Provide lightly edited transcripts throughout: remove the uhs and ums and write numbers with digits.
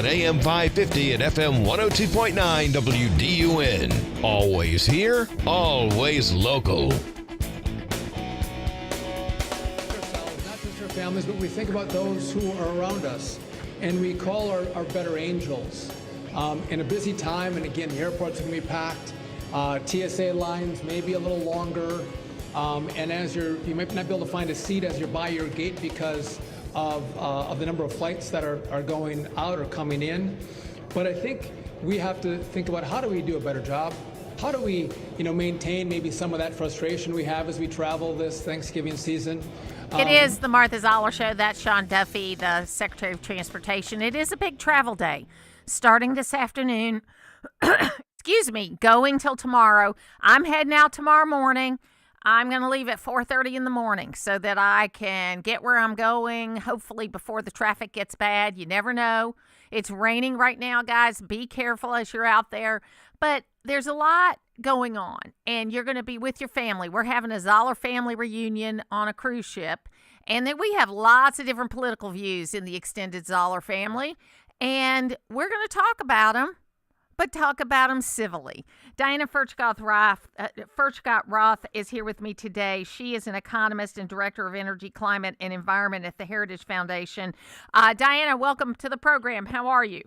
on AM 550 and FM 102.9 WDUN. Always here, always local. Not just our families, but we think about those who are around us, and we call our better angels. In a busy time, and again, the airport's going to be packed. TSA lines may be a little longer, and as you might not be able to find a seat as you're by your gate because of the number of flights that are going out or coming in. But I think we have to think about, how do we do a better job? How do we, maintain maybe some of that frustration we have as we travel this Thanksgiving season? It is the Martha Zoller Show. That's Sean Duffy, the Secretary of Transportation. It is a big travel day, starting this afternoon. Excuse me, going till tomorrow. I'm heading out tomorrow morning. I'm going to leave at 4:30 in the morning so that I can get where I'm going, hopefully before the traffic gets bad. You never know. It's raining right now, guys. Be careful as you're out there. But there's a lot going on, and you're going to be with your family. We're having a Zoller family reunion on a cruise ship, and then we have lots of different political views in the extended Zoller family, and we're going to talk about them, but talk about them civilly. Diana Furchtgott-Roth is here with me today. She is an economist and director of energy, climate, and environment at the Heritage Foundation. Diana, welcome to the program. How are you?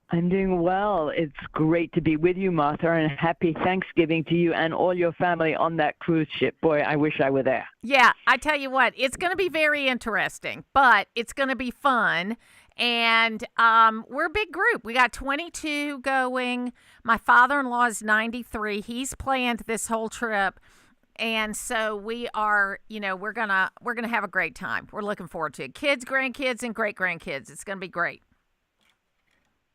I'm doing well. It's great to be with you, Martha, and happy Thanksgiving to you and all your family on that cruise ship. Boy, I wish I were there. Yeah, I tell you what, it's going to be very interesting, but it's going to be fun. And we're a big group. We got 22 going. My father-in-law is 93. He's planned this whole trip. And so we are, we're gonna have a great time. We're looking forward to it. Kids, grandkids, and great-grandkids. It's going to be great.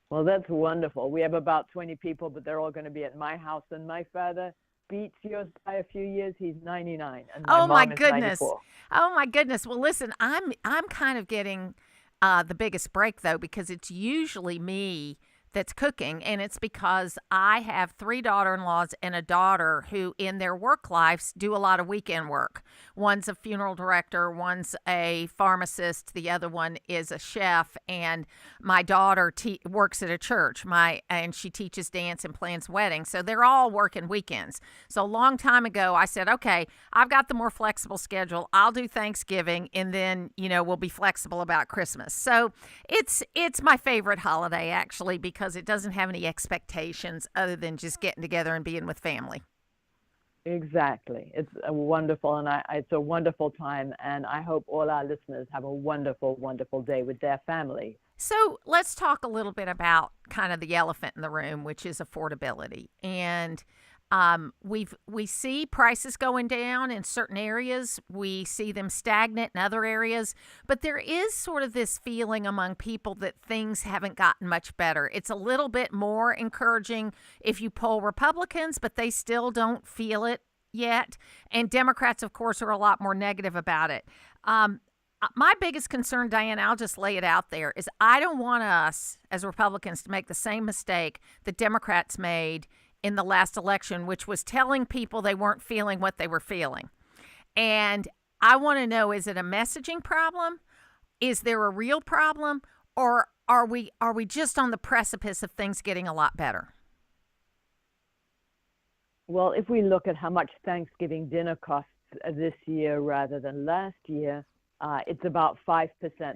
Well, that's wonderful. We have about 20 people, but they're all going to be at my house. And my father beats yours by a few years. He's 99. And my mom is 94. Oh, my goodness. Well, listen, I'm kind of getting the biggest break, though, because it's usually me that's cooking, and it's because I have 3 daughter-in-laws and a daughter who in their work lives do a lot of weekend work. One's a funeral director, one's a pharmacist, the other one is a chef, and my daughter works at a church, and she teaches dance and plans weddings, so they're all working weekends. So a long time ago, I said, okay, I've got the more flexible schedule. I'll do Thanksgiving, and then, we'll be flexible about Christmas. So it's my favorite holiday, actually, because it doesn't have any expectations other than just getting together and being with family. Exactly. It's a wonderful, it's a wonderful time, and I hope all our listeners have a wonderful, wonderful day with their family. So let's talk a little bit about kind of the elephant in the room, which is affordability. And we see prices going down in certain areas. We see them stagnant in other areas. But there is sort of this feeling among people that things haven't gotten much better. It's a little bit more encouraging if you poll Republicans, but they still don't feel it yet. And Democrats, of course, are a lot more negative about it. My biggest concern, Diana, I'll just lay it out there, is I don't want us as Republicans to make the same mistake that Democrats made in the last election, which was telling people they weren't feeling what they were feeling. And I want to know, is it a messaging problem? Is there a real problem? Or are we just on the precipice of things getting a lot better? Well, if we look at how much Thanksgiving dinner costs this year rather than last year, it's about 5%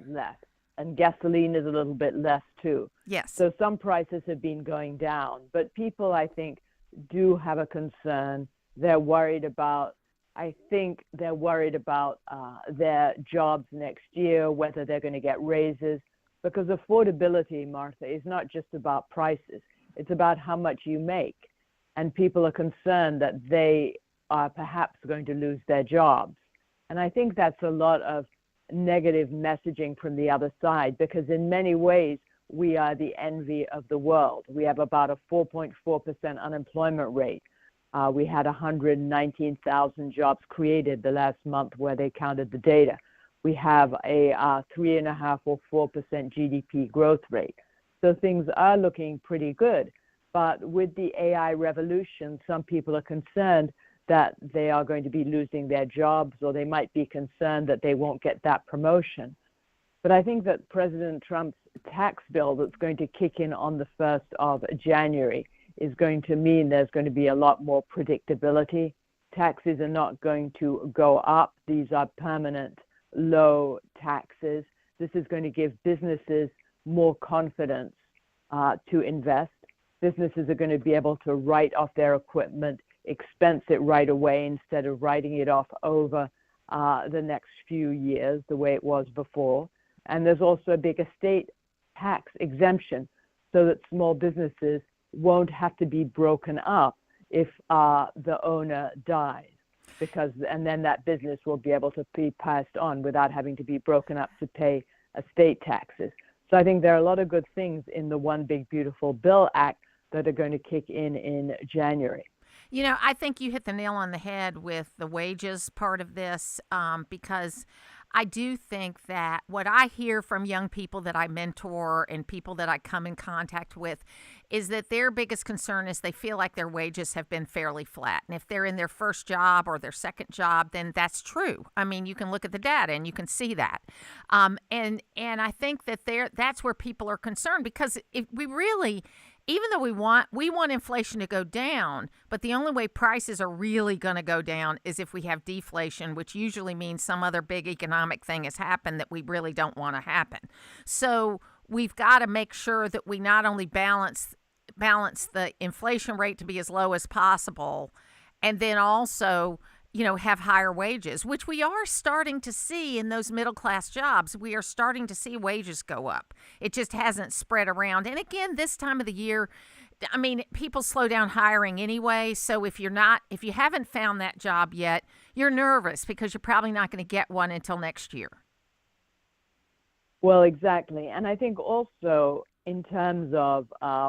less. And gasoline is a little bit less too. Yes. So some prices have been going down, but people, I think, do have a concern. They're worried about, their jobs next year, whether they're going to get raises, because affordability, Martha, is not just about prices. It's about how much you make. And people are concerned that they are perhaps going to lose their jobs. And I think that's a lot of negative messaging from the other side, because in many ways we are the envy of the world. We have about a 4.4% unemployment rate. We had 119,000 jobs created the last month where they counted the data. We have a 3.5 or 4% GDP growth rate. So things are looking pretty good. But with the AI revolution, some people are concerned that they are going to be losing their jobs, or they might be concerned that they won't get that promotion. But I think that President Trump's tax bill that's going to kick in on the 1st of January is going to mean there's going to be a lot more predictability. Taxes are not going to go up. These are permanent low taxes. This is going to give businesses more confidence to invest. Businesses are going to be able to write off their equipment, expense it right away instead of writing it off over the next few years the way it was before. And there's also a big estate tax exemption so that small businesses won't have to be broken up if the owner dies, and then that business will be able to be passed on without having to be broken up to pay estate taxes. So I think there are a lot of good things in the One Big Beautiful Bill Act that are going to kick in January. You know, I think you hit the nail on the head with the wages part of this, because I do think that what I hear from young people that I mentor and people that I come in contact with is that their biggest concern is they feel like their wages have been fairly flat. And if they're in their first job or their second job, then that's true. I mean, you can look at the data and you can see that. And I think that that's where people are concerned, because if we really, even though we want inflation to go down, but the only way prices are really going to go down is if we have deflation, which usually means some other big economic thing has happened that we really don't want to happen. So we've got to make sure that we not only balance the inflation rate to be as low as possible, and then also, you know, have higher wages, which we are starting to see in those middle class jobs. We are starting to see wages go up. It just hasn't spread around. And again, this time of the year, I mean, people slow down hiring anyway. So if you haven't found that job yet, you're nervous because you're probably not going to get one until next year. Well, exactly. And I think also in terms of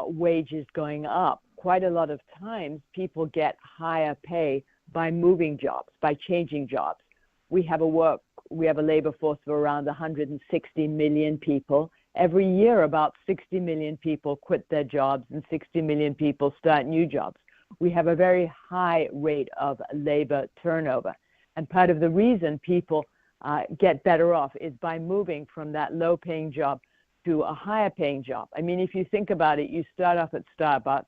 wages going up, quite a lot of times people get higher pay by moving jobs, by changing jobs. We have a labor force of around 160 million people. Every year, about 60 million people quit their jobs and 60 million people start new jobs. We have a very high rate of labor turnover. And part of the reason people get better off is by moving from that low-paying job to a higher-paying job. I mean, if you think about it, you start off at Starbucks.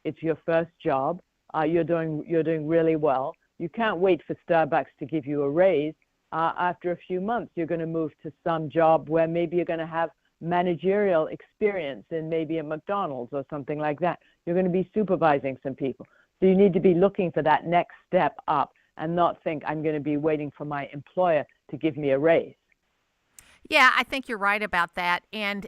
It's your first job. You're doing really well. You can't wait for Starbucks to give you a raise. After a few months, you're going to move to some job where maybe you're going to have managerial experience in maybe a McDonald's or something like that. You're going to be supervising some people. So you need to be looking for that next step up and not think I'm going to be waiting for my employer to give me a raise. Yeah, I think you're right about that. And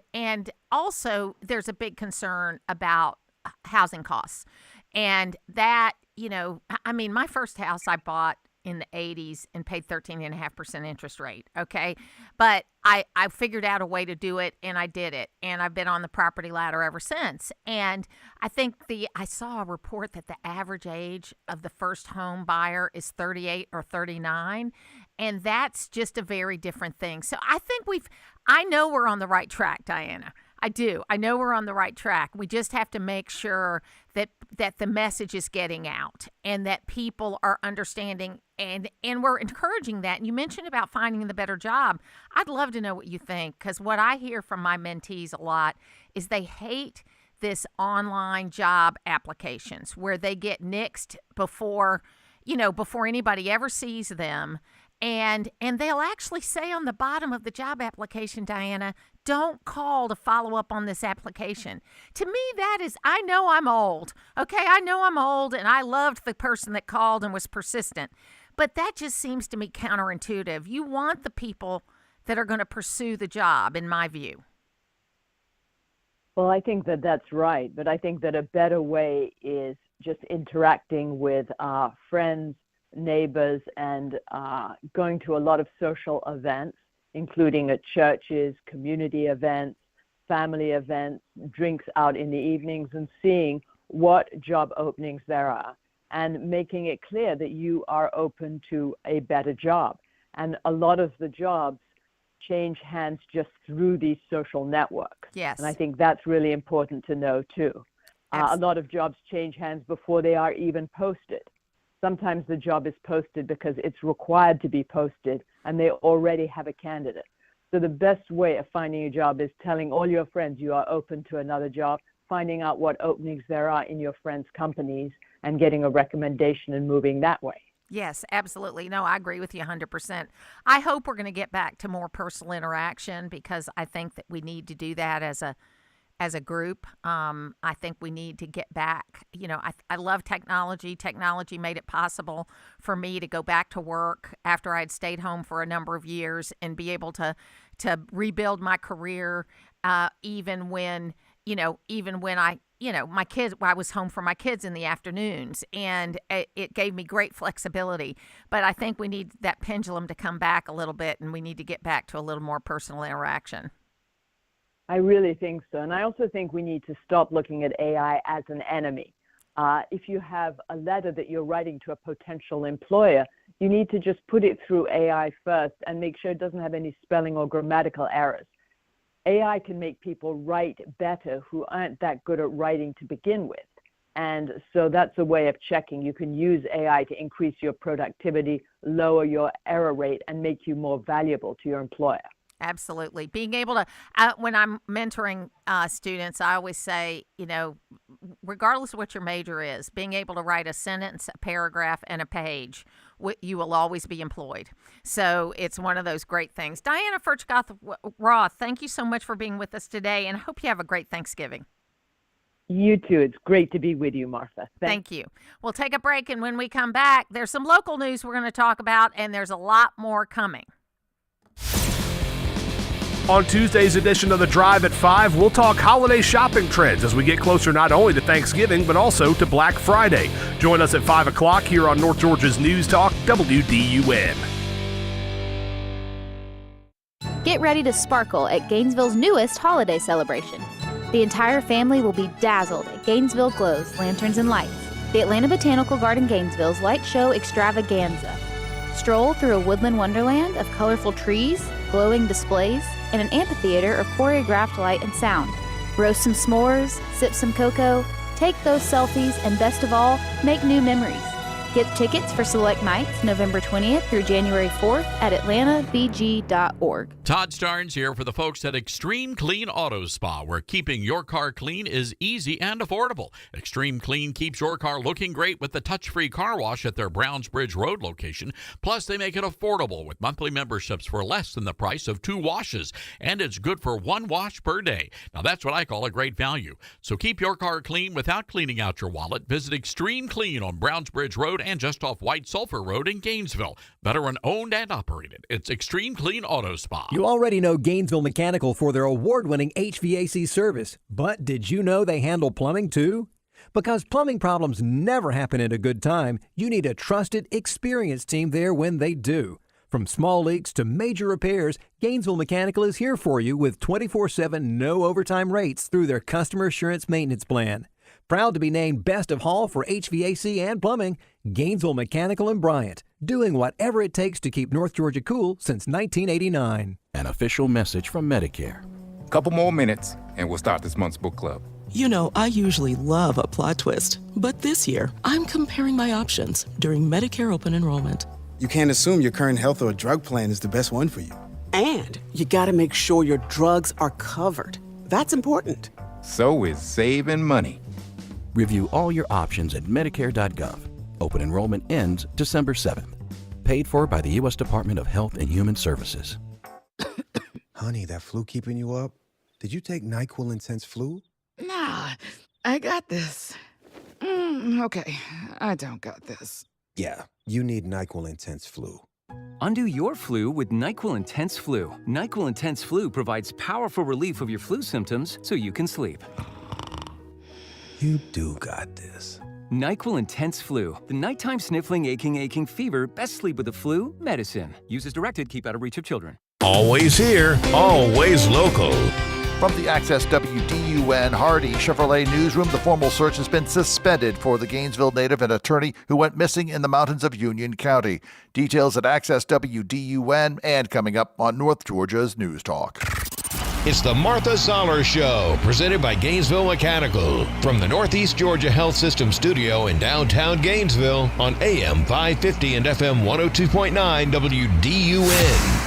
also there's a big concern about housing costs. And that, you know, I mean, my first house I bought in the 80s and paid 13.5% interest rate. Okay. But I figured out a way to do it and I did it. And I've been on the property ladder ever since. And I think I saw a report that the average age of the first home buyer is 38 or 39. And that's just a very different thing. So I think I know we're on the right track, Diana. I do. I know we're on the right track. We just have to make sure that the message is getting out and that people are understanding and we're encouraging that. And you mentioned about finding the better job. I'd love to know what you think, because what I hear from my mentees a lot is they hate this online job applications where they get nixed before anybody ever sees them. And they'll actually say on the bottom of the job application, Diana, don't call to follow up on this application. To me, that is, I know I'm old. Okay, I know I'm old, and I loved the person that called and was persistent. But that just seems to me counterintuitive. You want the people that are going to pursue the job, in my view. Well, I think that that's right. But I think that a better way is just interacting with friends, neighbors, and going to a lot of social events, including at churches, community events, family events, drinks out in the evenings, and seeing what job openings there are and making it clear that you are open to a better job. And a lot of the jobs change hands just through these social networks. Yes. And I think that's really important to know too. A lot of jobs change hands before they are even posted. Sometimes the job is posted because it's required to be posted and they already have a candidate. So the best way of finding a job is telling all your friends you are open to another job, finding out what openings there are in your friends' companies, and getting a recommendation and moving that way. Yes, absolutely. No, I agree with you 100%. I hope we're going to get back to more personal interaction because I think that we need to do that as a group. I think we need to get back. You know, I love technology. Technology made it possible for me to go back to work after I'd stayed home for a number of years and be able to rebuild my career, even when my kids, I was home for my kids in the afternoons, and it gave me great flexibility. But I think we need that pendulum to come back a little bit, and we need to get back to a little more personal interaction. I really think so. And I also think we need to stop looking at AI as an enemy. If you have a letter that you're writing to a potential employer, you need to just put it through AI first and make sure it doesn't have any spelling or grammatical errors. AI can make people write better who aren't that good at writing to begin with. And so that's a way of checking. You can use AI to increase your productivity, lower your error rate, and make you more valuable to your employer. Absolutely. Being able to, when I'm mentoring students, I always say, regardless of what your major is, being able to write a sentence, a paragraph, and a page, you will always be employed. So it's one of those great things. Diana Furchtgott-Roth, thank you so much for being with us today, and I hope you have a great Thanksgiving. You too. It's great to be with you, Martha. Thank you. We'll take a break, and when we come back, there's some local news we're going to talk about, and there's a lot more coming. On Tuesday's edition of The Drive at 5, we'll talk holiday shopping trends as we get closer not only to Thanksgiving, but also to Black Friday. Join us at 5 o'clock here on North Georgia's News Talk, WDUN. Get ready to sparkle at Gainesville's newest holiday celebration. The entire family will be dazzled at Gainesville Glow's Lanterns and Lights, the Atlanta Botanical Garden Gainesville's light show extravaganza. Stroll through a woodland wonderland of colorful trees, glowing displays, and an amphitheater of choreographed light and sound. Roast some s'mores, sip some cocoa, take those selfies, and best of all, make new memories. Get tickets for select nights November 20th through January 4th at atlantabg.org. Todd Starnes here for the folks at Extreme Clean Auto Spa, where keeping your car clean is easy and affordable. Extreme Clean keeps your car looking great with the touch-free car wash at their Brownsbridge Road location. Plus, they make it affordable with monthly memberships for less than the price of 2 washes, and it's good for 1 wash per day. Now, that's what I call a great value. So keep your car clean without cleaning out your wallet. Visit Extreme Clean on Brownsbridge Road and just off White Sulphur Road in Gainesville. Veteran owned and operated. It's Extreme Clean Auto Spa. You already know Gainesville Mechanical for their award-winning HVAC service, but did you know they handle plumbing too? Because plumbing problems never happen at a good time, you need a trusted, experienced team there when they do. From small leaks to major repairs, Gainesville Mechanical is here for you with 24/7 no overtime rates through their Customer Assurance Maintenance Plan. Proud to be named Best of Hall for HVAC and plumbing, Gainesville Mechanical and Bryant, doing whatever it takes to keep North Georgia cool since 1989. An official message from Medicare. Couple more minutes and we'll start this month's book club. You know, I usually love a plot twist, but this year I'm comparing my options during Medicare open enrollment. You can't assume your current health or drug plan is the best one for you. And you gotta make sure your drugs are covered. That's important. So is saving money. Review all your options at Medicare.gov. Open enrollment ends December 7th. Paid for by the U.S. Department of Health and Human Services. Honey, that flu keeping you up? Did you take NyQuil Intense Flu? Nah, I got this. Okay, I don't got this. Yeah, you need NyQuil Intense Flu. Undo your flu with NyQuil Intense Flu. NyQuil Intense Flu provides powerful relief of your flu symptoms so you can sleep. You do got this. NyQuil Intense Flu. The nighttime sniffling, aching fever. Best sleep with the flu medicine. Use as directed. Keep out of reach of children. Always here, always local. From the Access WDUN Hardy Chevrolet newsroom, the formal search has been suspended for the Gainesville native and attorney who went missing in the mountains of Union County. Details at Access WDUN and coming up on North Georgia's News Talk. It's the Martha Zoller Show, presented by Gainesville Mechanical. From the Northeast Georgia Health System studio in downtown Gainesville on AM 550 and FM 102.9 WDUN.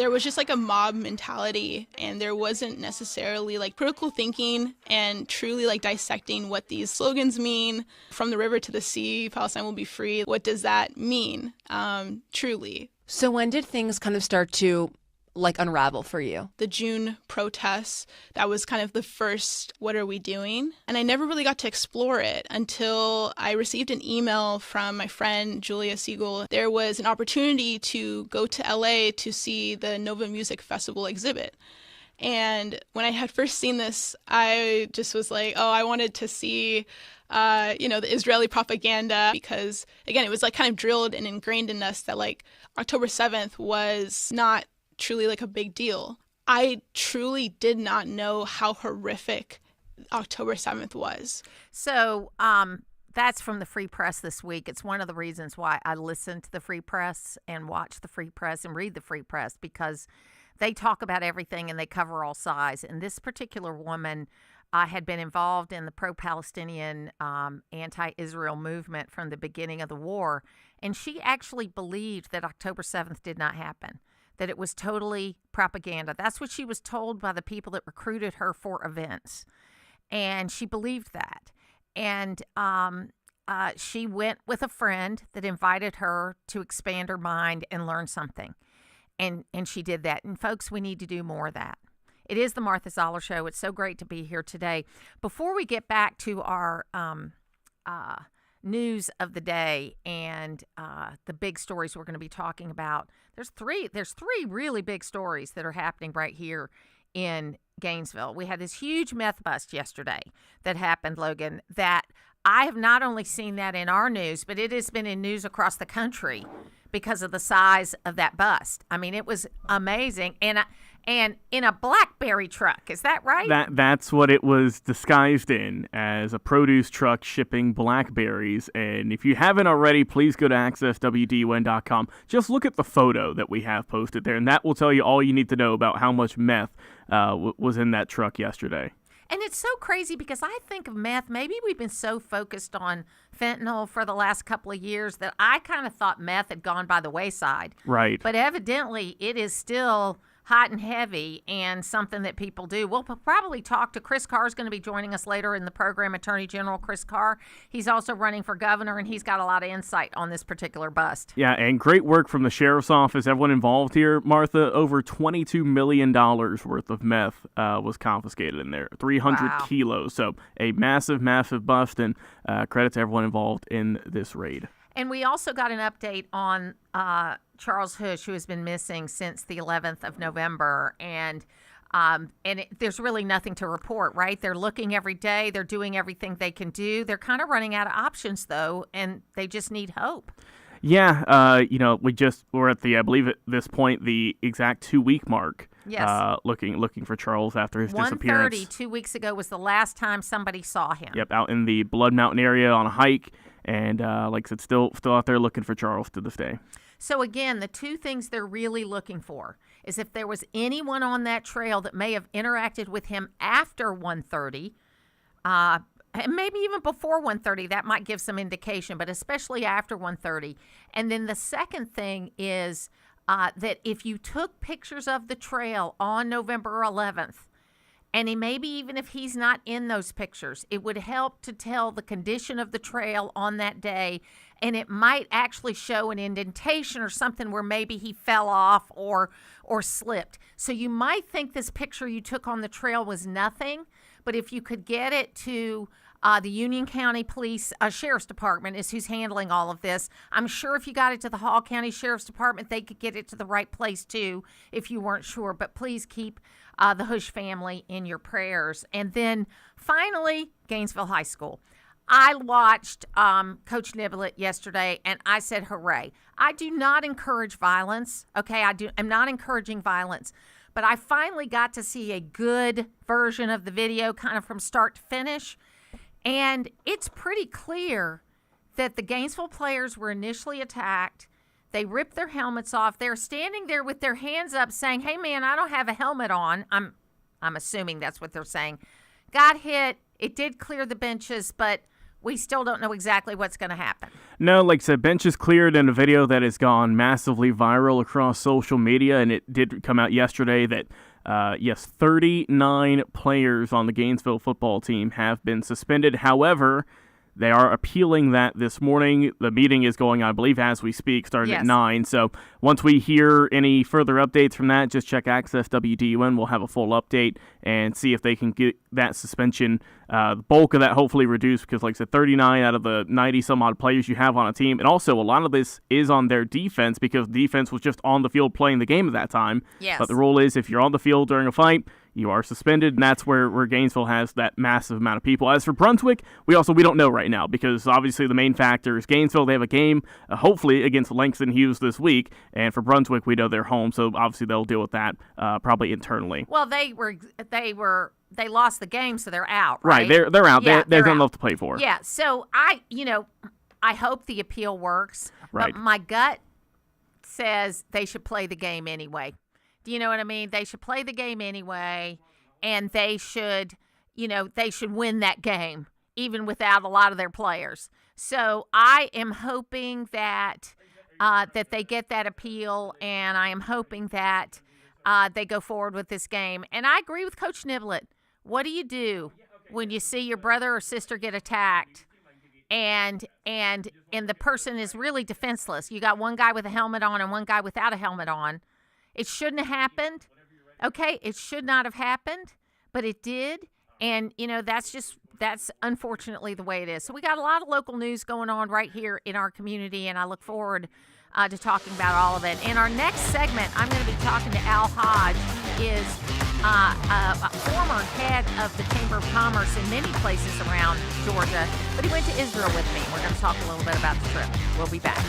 There was just like a mob mentality, and there wasn't necessarily like critical thinking and truly like dissecting what these slogans mean. From the river to the sea, Palestine will be free. What does that mean, truly? So when did things kind of start to like unravel for you? The June protests, that was kind of the first, what are we doing? And I never really got to explore it until I received an email from my friend Julia Siegel. There was an opportunity to go to LA to see the Nova Music Festival exhibit. And when I had first seen this, I just was like, oh, I wanted to see the Israeli propaganda, because again, it was like kind of drilled and ingrained in us that like October 7th was not truly like a big deal. I truly did not know how horrific October 7th was. So that's from the Free Press this week. It's one of the reasons why I listen to the Free Press and watch the Free Press and read the Free Press, because they talk about everything and they cover all sides. And this particular woman had been involved in the pro-Palestinian anti-Israel movement from the beginning of the war. And she actually believed that October 7th did not happen, that it was totally propaganda. That's what she was told by the people that recruited her for events. And she believed that. And she went with a friend that invited her to expand her mind and learn something. And she did that. And folks, we need to do more of that. It is the Martha Zoller Show. It's so great to be here today. Before we get back to our news of the day and the big stories we're going to be talking about, there's three really big stories that are happening right here in Gainesville. We had this huge meth bust yesterday that happened, Logan, that I have not only seen that in our news, but it has been in news across the country because of the size of that bust. I mean, it was amazing. And in a BlackBerry truck, is that right? That's what it was disguised in, as a produce truck shipping blackberries. And if you haven't already, please go to accesswdun.com. Just look at the photo that we have posted there, and that will tell you all you need to know about how much meth was in that truck yesterday. And it's so crazy because I think of meth, maybe we've been so focused on fentanyl for the last couple of years that I kind of thought meth had gone by the wayside. Right. But evidently it is still hot and heavy and something that people do. We'll probably talk to Chris Carr, is going to be joining us later in the program, Attorney General Chris Carr. He's also running for governor, and he's got a lot of insight on this particular bust. Yeah, and great work from the sheriff's office. Everyone involved here, Martha, over $22 million worth of meth was confiscated in there, 300 kilos. So a massive, massive bust, and credit to everyone involved in this raid. And we also got an update on Charles Hodge, who has been missing since the 11th of November. And there's really nothing to report, right? They're looking every day. They're doing everything they can do. They're kind of running out of options, though, and they just need hope. Yeah, we're at the, I believe at this point, the exact 2-week mark. Yes. Looking for Charles after his disappearance. 1:30 2 weeks ago was the last time somebody saw him. Yep, out in the Blood Mountain area on a hike. And like I said, still out there looking for Charles to this day. So again, the two things they're really looking for is if there was anyone on that trail that may have interacted with him after 1:30, and maybe even before 1:30, that might give some indication, but especially after 1:30. And then the second thing is that if you took pictures of the trail on November 11th, and maybe even if he's not in those pictures, it would help to tell the condition of the trail on that day, and it might actually show an indentation or something where maybe he fell off or slipped. So you might think this picture you took on the trail was nothing, but if you could get it to the Union County Police Sheriff's Department is who's handling all of this. I'm sure if you got it to the Hall County Sheriff's Department, they could get it to the right place too if you weren't sure. But please keep the Hodge family in your prayers. And then finally, Gainesville High School. I watched Coach Niblett yesterday, and I said, hooray. I do not encourage violence, okay? I'm not encouraging violence. But I finally got to see a good version of the video kind of from start to finish. And it's pretty clear that the Gainesville players were initially attacked. They ripped their helmets off. They're standing there with their hands up saying, hey, man, I don't have a helmet on. I'm assuming that's what they're saying. Got hit. It did clear the benches, but we still don't know exactly what's going to happen. No, like I said, bench is cleared in a video that has gone massively viral across social media, and it did come out yesterday that, 39 players on the Gainesville football team have been suspended. However, they are appealing that this morning. The meeting is going on, I believe, as we speak, starting at 9. So once we hear any further updates from that, just check Access WDUN. We'll have a full update and see if they can get that suspension, the bulk of that hopefully reduced, because like I said, 39 out of the 90-some-odd players you have on a team. And also, a lot of this is on their defense, because defense was just on the field playing the game at that time. Yes. But the rule is, if you're on the field during a fight, you are suspended, and that's where Gainesville has that massive amount of people. As for Brunswick, we don't know right now, because obviously the main factor is Gainesville. They have a game, hopefully, against Langston Hughes this week, and for Brunswick, we know they're home, so obviously they'll deal with that probably internally. Well, they lost the game, so they're out, right? They're out. Yeah, there's they're enough out. to play for. Yeah, so I hope the appeal works, right. But my gut says they should play the game anyway. Do you know what I mean? They should play the game anyway, and they should win that game, even without a lot of their players. So I am hoping that they get that appeal, and I am hoping that they go forward with this game. And I agree with Coach Niblett. What do you do when you see your brother or sister get attacked, and the person is really defenseless? You got one guy with a helmet on and one guy without a helmet on. It shouldn't have happened. Okay, it should not have happened, but it did. And, that's unfortunately the way it is. So we got a lot of local news going on right here in our community, and I look forward to talking about all of it. In our next segment, I'm going to be talking to Al Hodge. He is a former head of the Chamber of Commerce in many places around Georgia, but he went to Israel with me. We're going to talk a little bit about the trip. We'll be back.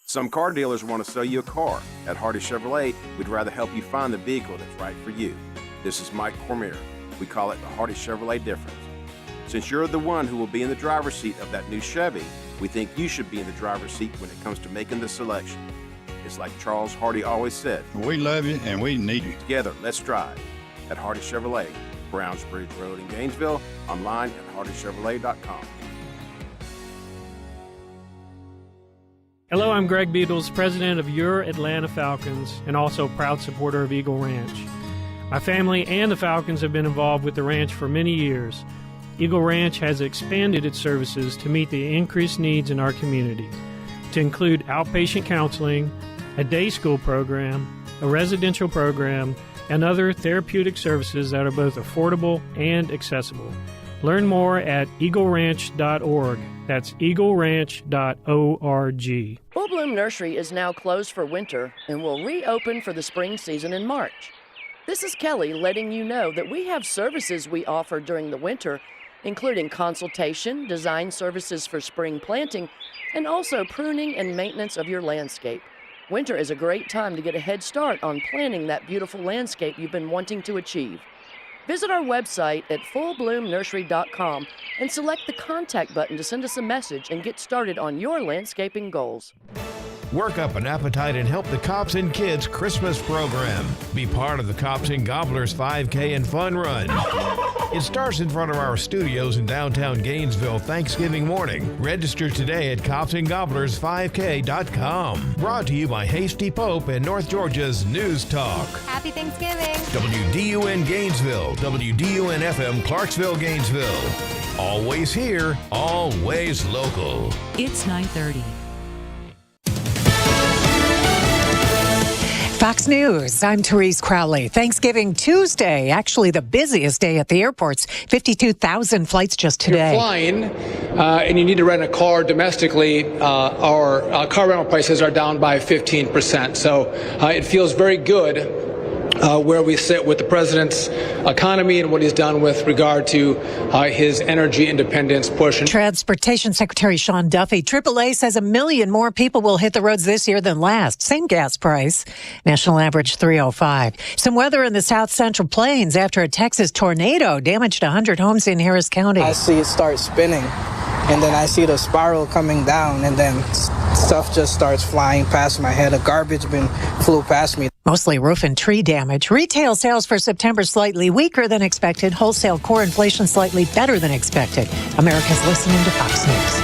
Some car dealers want to sell you a car. At Hardy Chevrolet, we'd rather help you find the vehicle that's right for you. This is Mike Cormier. We call it the Hardy Chevrolet difference. Since you're the one who will be in the driver's seat of that new Chevy, we think you should be in the driver's seat when it comes to making the selection. It's like Charles Hardy always said, we love you and we need you. Together, let's drive. At Hardy Chevrolet, Browns Bridge Road in Gainesville, online at hardychevrolet.com. Hello, I'm Greg Beatles, president of Your Atlanta Falcons and also proud supporter of Eagle Ranch. My family and the Falcons have been involved with the ranch for many years. Eagle Ranch has expanded its services to meet the increased needs in our community, to include outpatient counseling, a day school program, a residential program, and other therapeutic services that are both affordable and accessible. Learn more at eagleranch.org. That's eagleranch.org. Full Bloom Nursery is now closed for winter and will reopen for the spring season in March. This is Kelly letting you know that we have services we offer during the winter, including consultation, design services for spring planting, and also pruning and maintenance of your landscape. Winter is a great time to get a head start on planning that beautiful landscape you've been wanting to achieve. Visit our website at fullbloomnursery.com and select the contact button to send us a message and get started on your landscaping goals. Work up an appetite and help the Cops and Kids Christmas program. Be part of the Cops and Gobblers 5K and Fun Run. It starts in front of our studios in downtown Gainesville Thanksgiving morning. Register today at copsandgobblers5k.com. Brought to you by Hasty Pope and North Georgia's News Talk. Happy Thanksgiving. WDUN Gainesville, WDUN FM Clarksville, Gainesville. Always here, always local. It's 9:30. Fox News, I'm Therese Crowley. Thanksgiving Tuesday, actually the busiest day at the airports. 52,000 flights just today. You're flying and you need to rent a car domestically, our car rental prices are down by 15%. So it feels very good where we sit with the president's economy and what he's done with regard to his energy independence push. Transportation Secretary Sean Duffy, AAA says 1 million more people will hit the roads this year than last. Same gas price. National average $3.05. Some weather in the South Central Plains after a Texas tornado damaged 100 homes in Harris County. I see it start spinning, and then I see the spiral coming down, and then stuff just starts flying past my head. A garbage bin flew past me. Mostly roof and tree damage. Retail sales for September slightly weaker than expected. Wholesale core inflation slightly better than expected. America's listening to Fox News.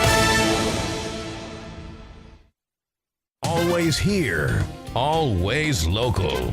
Always here, always local.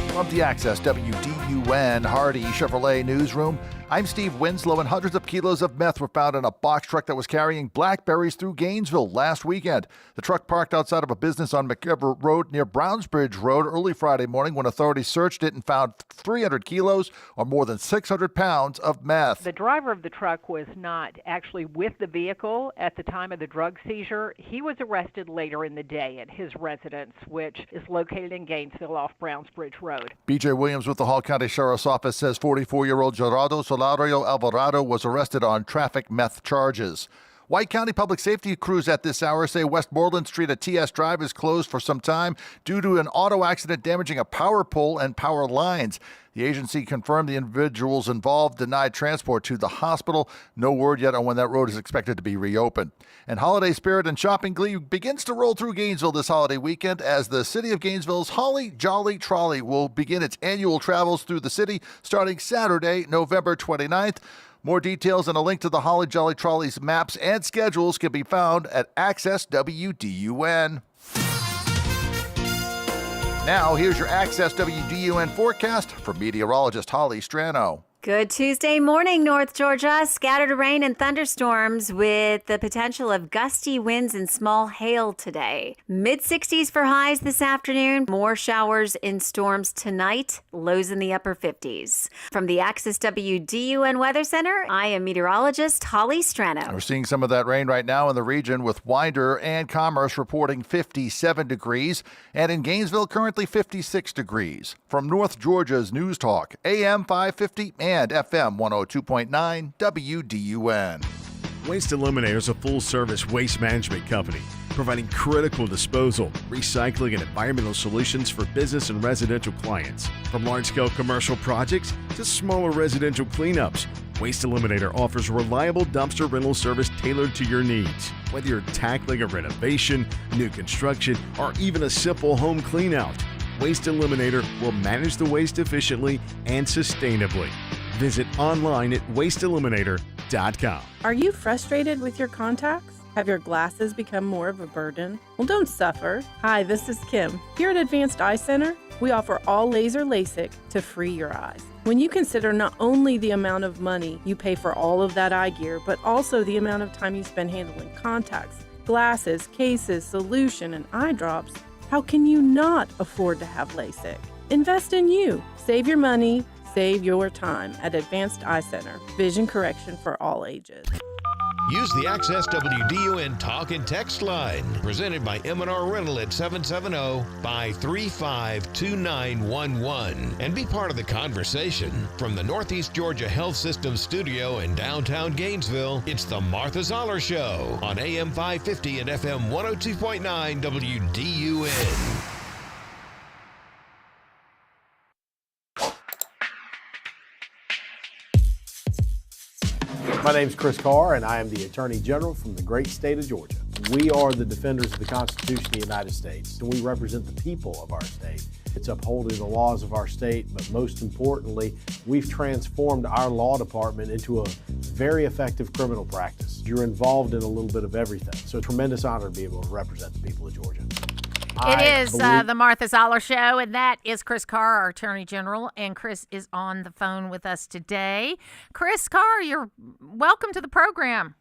From the Access WDUN Hardy Chevrolet Newsroom, I'm Steve Winslow, and hundreds of kilos of meth were found in a box truck that was carrying blackberries through Gainesville last weekend. The truck parked outside of a business on McEver Road near Brownsbridge Road early Friday morning when authorities searched it and found 300 kilos or more than 600 pounds of meth. The driver of the truck was not actually with the vehicle at the time of the drug seizure. He was arrested later in the day at his residence, which is located in Gainesville off Brownsbridge Road. B.J. Williams with the Hall County Sheriff's Office says 44-year-old Gerardo Solario Alvarado was arrested on traffic meth charges. White County Public Safety crews at this hour say Westmoreland Street at TS Drive is closed for some time due to an auto accident damaging a power pole and power lines. The agency confirmed the individuals involved denied transport to the hospital. No word yet on when that road is expected to be reopened. And holiday spirit and shopping glee begins to roll through Gainesville this holiday weekend as the City of Gainesville's Holly Jolly Trolley will begin its annual travels through the city starting Saturday, November 29th. More details and a link to the Holly Jolly Trolley's maps and schedules can be found at Access WDUN. Now, here's your Access WDUN forecast from meteorologist Holly Strano. Good Tuesday morning, North Georgia. Scattered rain and thunderstorms with the potential of gusty winds and small hail today. Mid-60s for highs this afternoon. More showers in storms tonight. Lows in the upper 50s. From the Access WDUN Weather Center, I am meteorologist Holly Strano. We're seeing some of that rain right now in the region with Winder and Commerce reporting 57 degrees and in Gainesville currently 56 degrees. From North Georgia's News Talk, AM 550 and FM 102.9 WDUN. Waste Eliminator is a full-service waste management company providing critical disposal, recycling, and environmental solutions for business and residential clients. From large-scale commercial projects to smaller residential cleanups, Waste Eliminator offers reliable dumpster rental service tailored to your needs. Whether you're tackling a renovation, new construction, or even a simple home cleanout, Waste Eliminator will manage the waste efficiently and sustainably. Visit online at wasteeliminator.com. Are you frustrated with your contacts? Have your glasses become more of a burden? Well, don't suffer. Hi, this is Kim. Here at Advanced Eye Center, we offer all laser LASIK to free your eyes. When you consider not only the amount of money you pay for all of that eye gear, but also the amount of time you spend handling contacts, glasses, cases, solution, and eye drops, how can you not afford to have LASIK? Invest in you. Save your money, save your time at Advanced Eye Center. Vision correction for all ages. Use the Access WDUN Talk and Text line, presented by M&R Rental at 770-535-2911, and be part of the conversation. From the Northeast Georgia Health System studio in downtown Gainesville, it's the Martha Zoller Show on AM 550 and FM 102.9 WDUN. My name is Chris Carr, and I am the Attorney General from the great state of Georgia. We are the defenders of the Constitution of the United States, and we represent the people of our state. It's upholding the laws of our state, but most importantly, we've transformed our law department into a very effective criminal practice. You're involved in a little bit of everything, so a tremendous honor to be able to represent the people of Georgia. It is the Martha Zoller Show, and that is Chris Carr, our Attorney General, and Chris is on the phone with us today. Chris Carr, you're welcome to the program.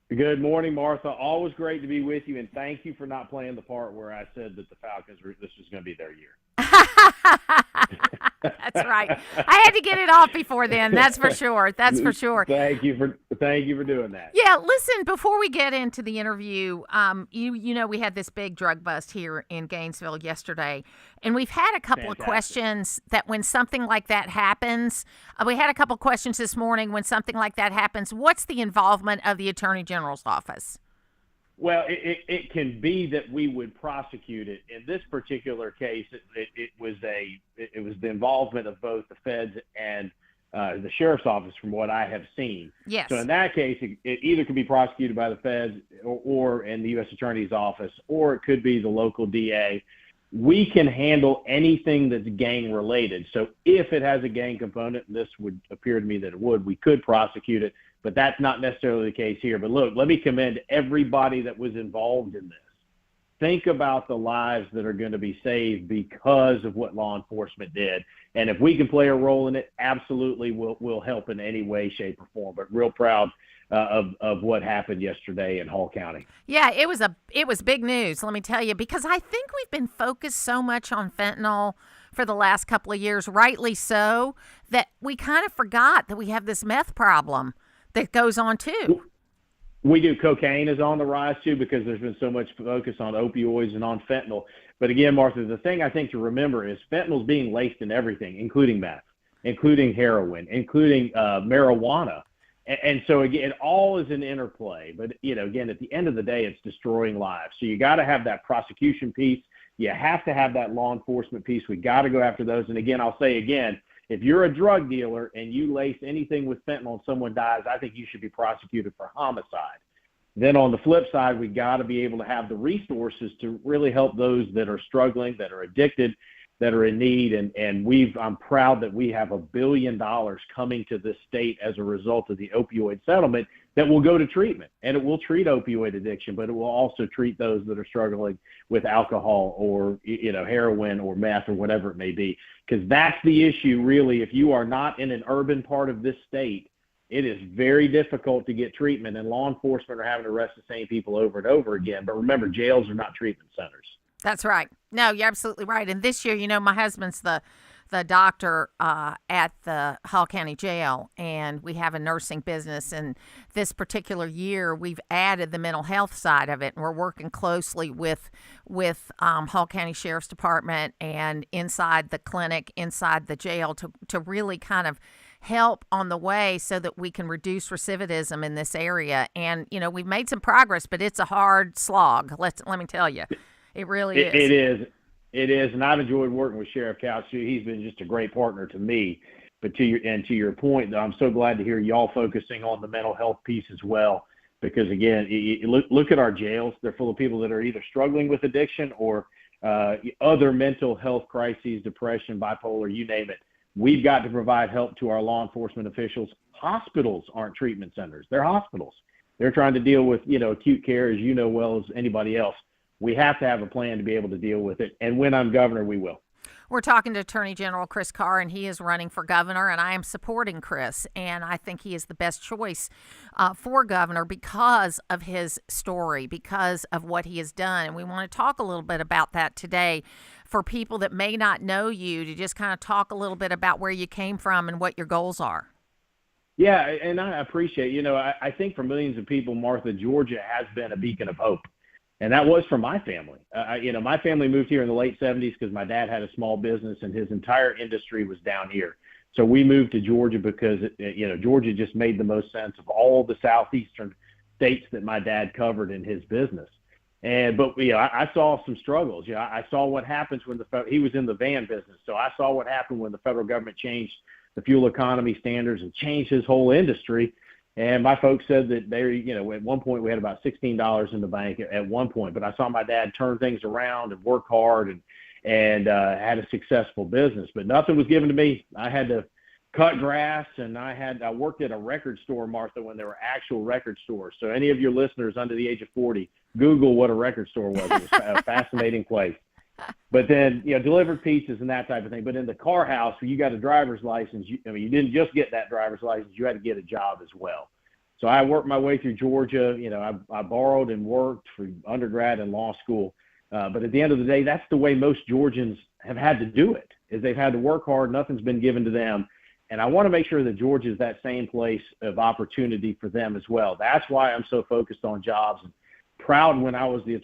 Good morning, Martha. Always great to be with you, and thank you for not playing the part where I said that the Falcons this was going to be their year. That's right. I had to get it off before then. That's for sure. That's for sure. Thank you Thank you for doing that. Yeah, listen, before we get into the interview, you know we had this big drug bust here in Gainesville yesterday, and we've had a couple of questions that when something like that happens, we had a couple questions this morning when something like that happens, what's the involvement of the Attorney General's office? Well, it can be that we would prosecute it. In this particular case, it was the involvement of both the feds and the sheriff's office, from what I have seen. Yes. So in that case, it either could be prosecuted by the feds or in the U.S. Attorney's office, or it could be the local DA. We can handle anything that's gang related. So if it has a gang component, and this would appear to me that it would, we could prosecute it, but that's not necessarily the case here. But look, let me commend everybody that was involved in this. Think about the lives that are going to be saved because of what law enforcement did. And if we can play a role in it, absolutely we'll help in any way, shape, or form. But real proud of what happened yesterday in Hall County. Yeah, it was big news, let me tell you, because I think we've been focused so much on fentanyl for the last couple of years, rightly so, that we kind of forgot that we have this meth problem that goes on too. We do. Cocaine is on the rise too because there's been so much focus on opioids and on fentanyl. But again, Martha, the thing I think to remember is fentanyl is being laced in everything, including meth, including heroin, including marijuana. And so again, it all is an interplay. But again, at the end of the day, it's destroying lives. So you got to have that prosecution piece. You have to have that law enforcement piece. We got to go after those. And again, I'll say again, if you're a drug dealer and you lace anything with fentanyl and someone dies, I think you should be prosecuted for homicide. Then on the flip side, we got to be able to have the resources to really help those that are struggling, that are addicted, that are in need. And I'm proud that we have $1 billion coming to this state as a result of the opioid settlement that will go to treatment. And it will treat opioid addiction, but it will also treat those that are struggling with alcohol or heroin or meth or whatever it may be. Because that's the issue, really. If you are not in an urban part of this state, it is very difficult to get treatment, and law enforcement are having to arrest the same people over and over again. But remember, jails are not treatment centers. That's right. No, you're absolutely right. And this year, my husband's the doctor at the Hall County Jail, and we have a nursing business. And this particular year, we've added the mental health side of it, and we're working closely with Hall County Sheriff's Department and inside the clinic, inside the jail, to really kind of help on the way so that we can reduce recidivism in this area. And we've made some progress, but it's a hard slog. Let me tell you, it really is. It is, and I've enjoyed working with Sheriff Couch too. He's been just a great partner to me. But to your point, I'm so glad to hear y'all focusing on the mental health piece as well. Because again, you look at our jails; they're full of people that are either struggling with addiction or other mental health crises, depression, bipolar, you name it. We've got to provide help to our law enforcement officials. Hospitals aren't treatment centers; they're hospitals. They're trying to deal with acute care, as you know well as anybody else. We have to have a plan to be able to deal with it. And when I'm governor, we will. We're talking to Attorney General Chris Carr, and he is running for governor, and I am supporting Chris. And I think he is the best choice for governor because of his story, because of what he has done. And we want to talk a little bit about that today for people that may not know you, to just kind of talk a little bit about where you came from and what your goals are. Yeah, and I appreciate, I think for millions of people, Martha, Georgia has been a beacon of hope. And that was for my family. My family moved here in the late 70s because my dad had a small business and his entire industry was down here. So we moved to Georgia because, Georgia just made the most sense of all the southeastern states that my dad covered in his business. But I saw some struggles. I saw what happens when he was in the van business. So I saw what happened when the federal government changed the fuel economy standards and changed his whole industry. And my folks said that at one point we had about $16 in the bank at one point. But I saw my dad turn things around and work hard and had a successful business. But nothing was given to me. I had to cut grass, and I worked at a record store, Martha, when there were actual record stores. So any of your listeners under the age of 40, Google what a record store was. It was a fascinating place. But then, delivered pizzas and that type of thing. But in the car house, where you got a driver's license, you didn't just get that driver's license, you had to get a job as well. So I worked my way through Georgia. I borrowed and worked for undergrad and law school. But at the end of the day, that's the way most Georgians have had to do it, is they've had to work hard. Nothing's been given to them. And I want to make sure that Georgia is that same place of opportunity for them as well. That's why I'm so focused on jobs. And proud when I was the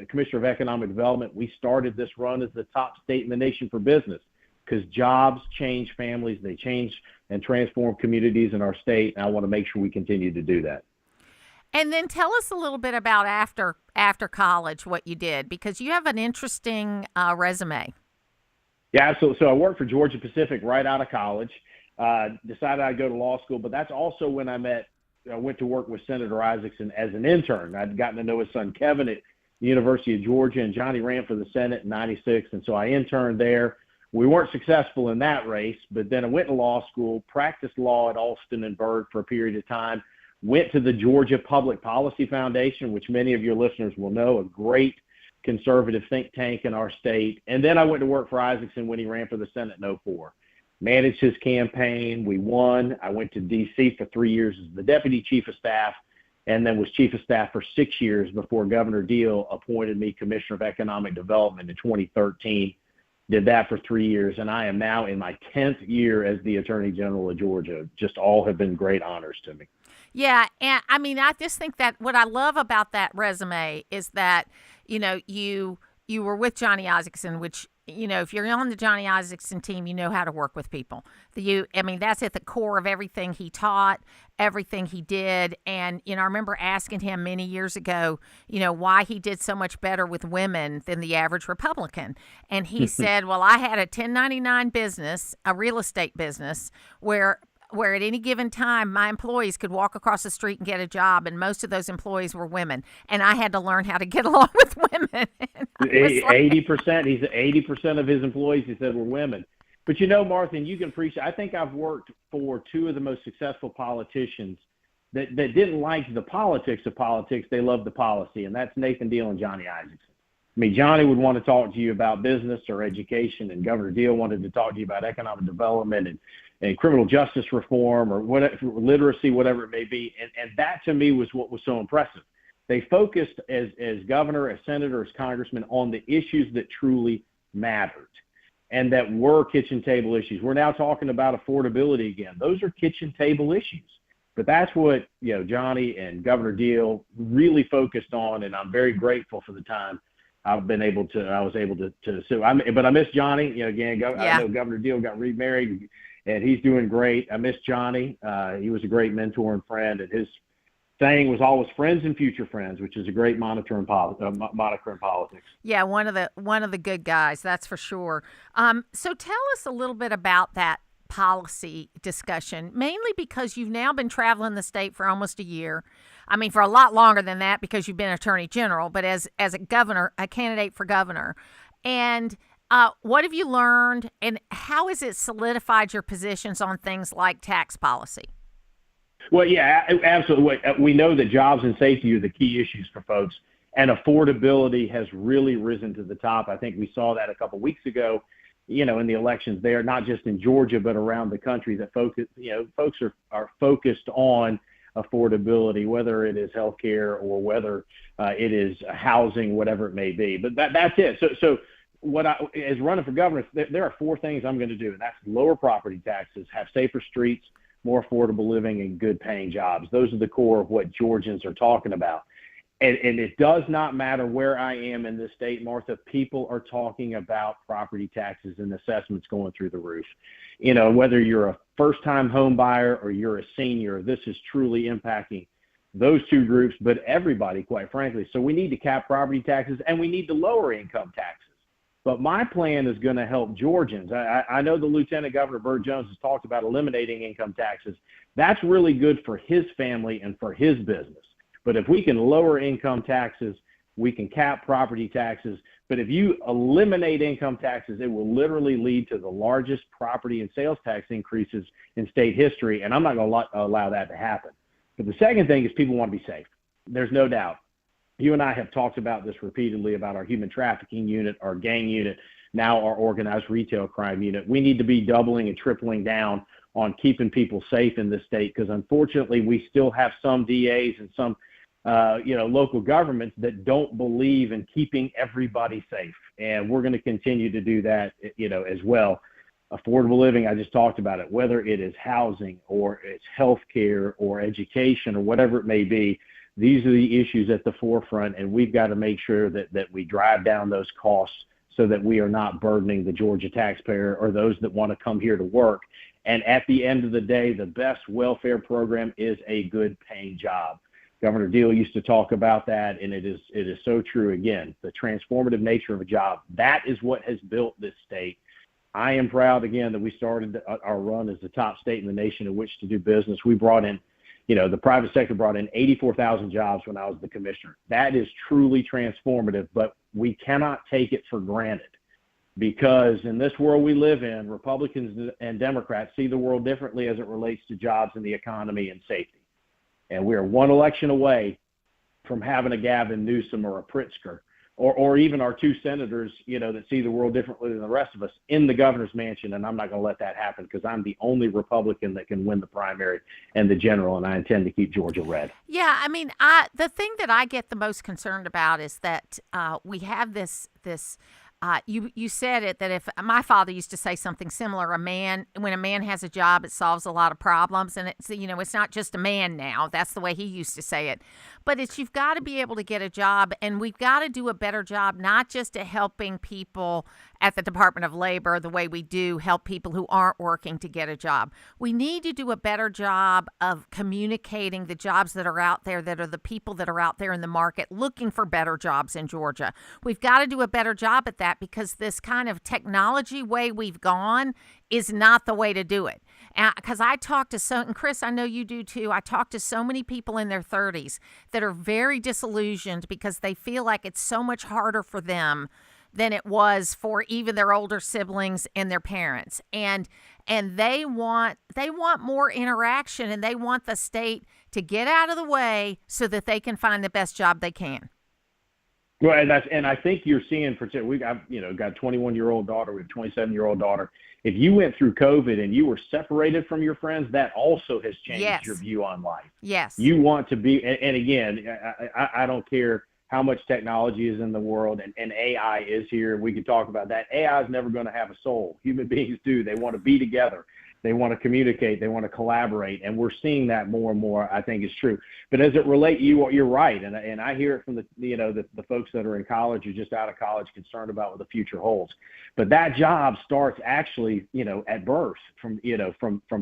Commissioner of Economic Development, we started this run as the top state in the nation for business, because jobs change families, they change and transform communities in our state, and I want to make sure we continue to do that. And then tell us a little bit about after college, what you did, because you have an interesting resume. Yeah, so I worked for Georgia Pacific right out of college, decided I'd go to law school, but that's also when I went to work with Senator Isaacson as an intern. I'd gotten to know his son Kevin at the University of Georgia, and Johnny ran for the Senate in '96, and so I interned there. We weren't successful in that race, but then I went to law school, practiced law at Alston and Byrd for a period of time, went to the Georgia Public Policy Foundation, which many of your listeners will know, a great conservative think tank in our state. And then I went to work for Isaacson when he ran for the Senate in 2004. Managed his campaign. We won. I went to D.C. for 3 years as the deputy chief of staff, and then was chief of staff for 6 years before Governor Deal appointed me Commissioner of Economic Development in 2013. Did that for 3 years, and I am now in my 10th year as the Attorney General of Georgia. Just all have been great honors to me. Yeah, and I mean, I just think that what I love about that resume is that, you know, you were with Johnny Isaacson, which, you know, if you're on the Johnny Isaacson team, you know how to work with people. I mean, that's at the core of everything he taught, everything he did. And, you know, I remember asking him many years ago, you know, why he did so much better with women than the average Republican. And he said, well, I had a 1099 business, a real estate business, where at any given time, my employees could walk across the street and get a job, and most of those employees were women, and I had to learn how to get along with women. 80%, he's 80% of his employees, he said, were women. But you know, Martha, and you can appreciate, I think I've worked for two of the most successful politicians that didn't like the politics of politics, they loved the policy, and that's Nathan Deal and Johnny Isaacson. I mean, Johnny would want to talk to you about business or education, and Governor Deal wanted to talk to you about economic development and criminal justice reform or whatever, literacy, whatever it may be. And that to me was what was so impressive. They focused as governor, as senator, as congressman on the issues that truly mattered and that were kitchen table issues. We're now talking about affordability again. Those are kitchen table issues. But that's what, you know, Johnny and Governor Deal really focused on, and I'm very grateful for the time I was able to but I miss Johnny. You know, again, I know Governor Deal got remarried, and he's doing great. I miss Johnny. He was a great mentor and friend, and his saying was always "friends and future friends," which is a great moniker in politics. Yeah, one of the good guys, that's for sure. So tell us a little bit about that policy discussion, mainly because you've now been traveling the state for almost a year. I mean, for a lot longer than that because you've been Attorney General, but as a governor, a candidate for governor. And what have you learned, and how has it solidified your positions on things like tax policy? Well, yeah, absolutely. We know that jobs and safety are the key issues for folks, and affordability has really risen to the top. I think we saw that a couple of weeks ago, you know, in the elections there, not just in Georgia, but around the country, that folks are focused on affordability, whether it is healthcare or whether it is housing, whatever it may be. But that's it. So as running for governor, there are four things I'm going to do, and that's lower property taxes, have safer streets, more affordable living, and good paying jobs. Those are the core of what Georgians are talking about. And it does not matter where I am in this state, Martha, people are talking about property taxes and assessments going through the roof. You know, whether you're a first-time home buyer or you're a senior, this is truly impacting those two groups, but everybody, quite frankly. So we need to cap property taxes, and we need to lower income taxes. But my plan is going to help Georgians. I know the Lieutenant Governor, Burt Jones, has talked about eliminating income taxes. That's really good for his family and for his business. But if we can lower income taxes, we can cap property taxes. But if you eliminate income taxes, it will literally lead to the largest property and sales tax increases in state history, and I'm not going to allow that to happen. But the second thing is people want to be safe. There's no doubt. You and I have talked about this repeatedly, about our human trafficking unit, our gang unit, now our organized retail crime unit. We need to be doubling and tripling down on keeping people safe in this state, because unfortunately we still have some DAs and some local governments that don't believe in keeping everybody safe. And we're going to continue to do that, as well. affordable living, I just talked about it, whether it is housing or it's healthcare or education or whatever it may be. These are the issues at the forefront, and we've got to make sure that we drive down those costs so that we are not burdening the Georgia taxpayer or those that want to come here to work. And at the end of the day, the best welfare program is a good paying job. Governor Deal used to talk about that, and it is so true. Again, the transformative nature of a job, that is what has built this state. I am proud, again, that we started our run as the top state in the nation in which to do business. We brought in, the private sector brought in 84,000 jobs when I was the commissioner. That is truly transformative, but we cannot take it for granted, because in this world we live in, Republicans and Democrats see the world differently as it relates to jobs and the economy and safety. And we are one election away from having a Gavin Newsom or a Pritzker, or even our two senators, that see the world differently than the rest of us in the governor's mansion. And I'm not going to let that happen, because I'm the only Republican that can win the primary and the general, and I intend to keep Georgia red. Yeah, I mean, the thing that I get the most concerned about is that we have this you said it, that if my father used to say something similar, when a man has a job, it solves a lot of problems. And it's not just a man now. That's the way he used to say it. But you've got to be able to get a job, and we've got to do a better job, not just at helping people at the Department of Labor the way we do help people who aren't working to get a job. We need to do a better job of communicating the jobs that are out there, that are the people that are out there in the market looking for better jobs in Georgia. We've got to do a better job at that, because this kind of technology way we've gone is not the way to do it. Because I talk to and Chris, I know you do too, I talk to so many people in their 30s that are very disillusioned because they feel like it's so much harder for them than it was for even their older siblings and their parents. And they want more interaction, and they want the state to get out of the way so that they can find the best job they can. Well, and I think you're seeing, particularly, got a 21-year-old daughter, we have a 27-year-old daughter. If you went through COVID and you were separated from your friends, that also has changed your view on life. Yes. You want to be, and again, I don't care how much technology is in the world, and AI is here. We could talk about that. AI is never going to have a soul. Human beings do. They want to be together. They want to communicate. They want to collaborate. And we're seeing that more and more, I think is true. But as it relates, you're right. And I hear it from the folks that are in college or just out of college, concerned about what the future holds. But that job starts actually, at birth, from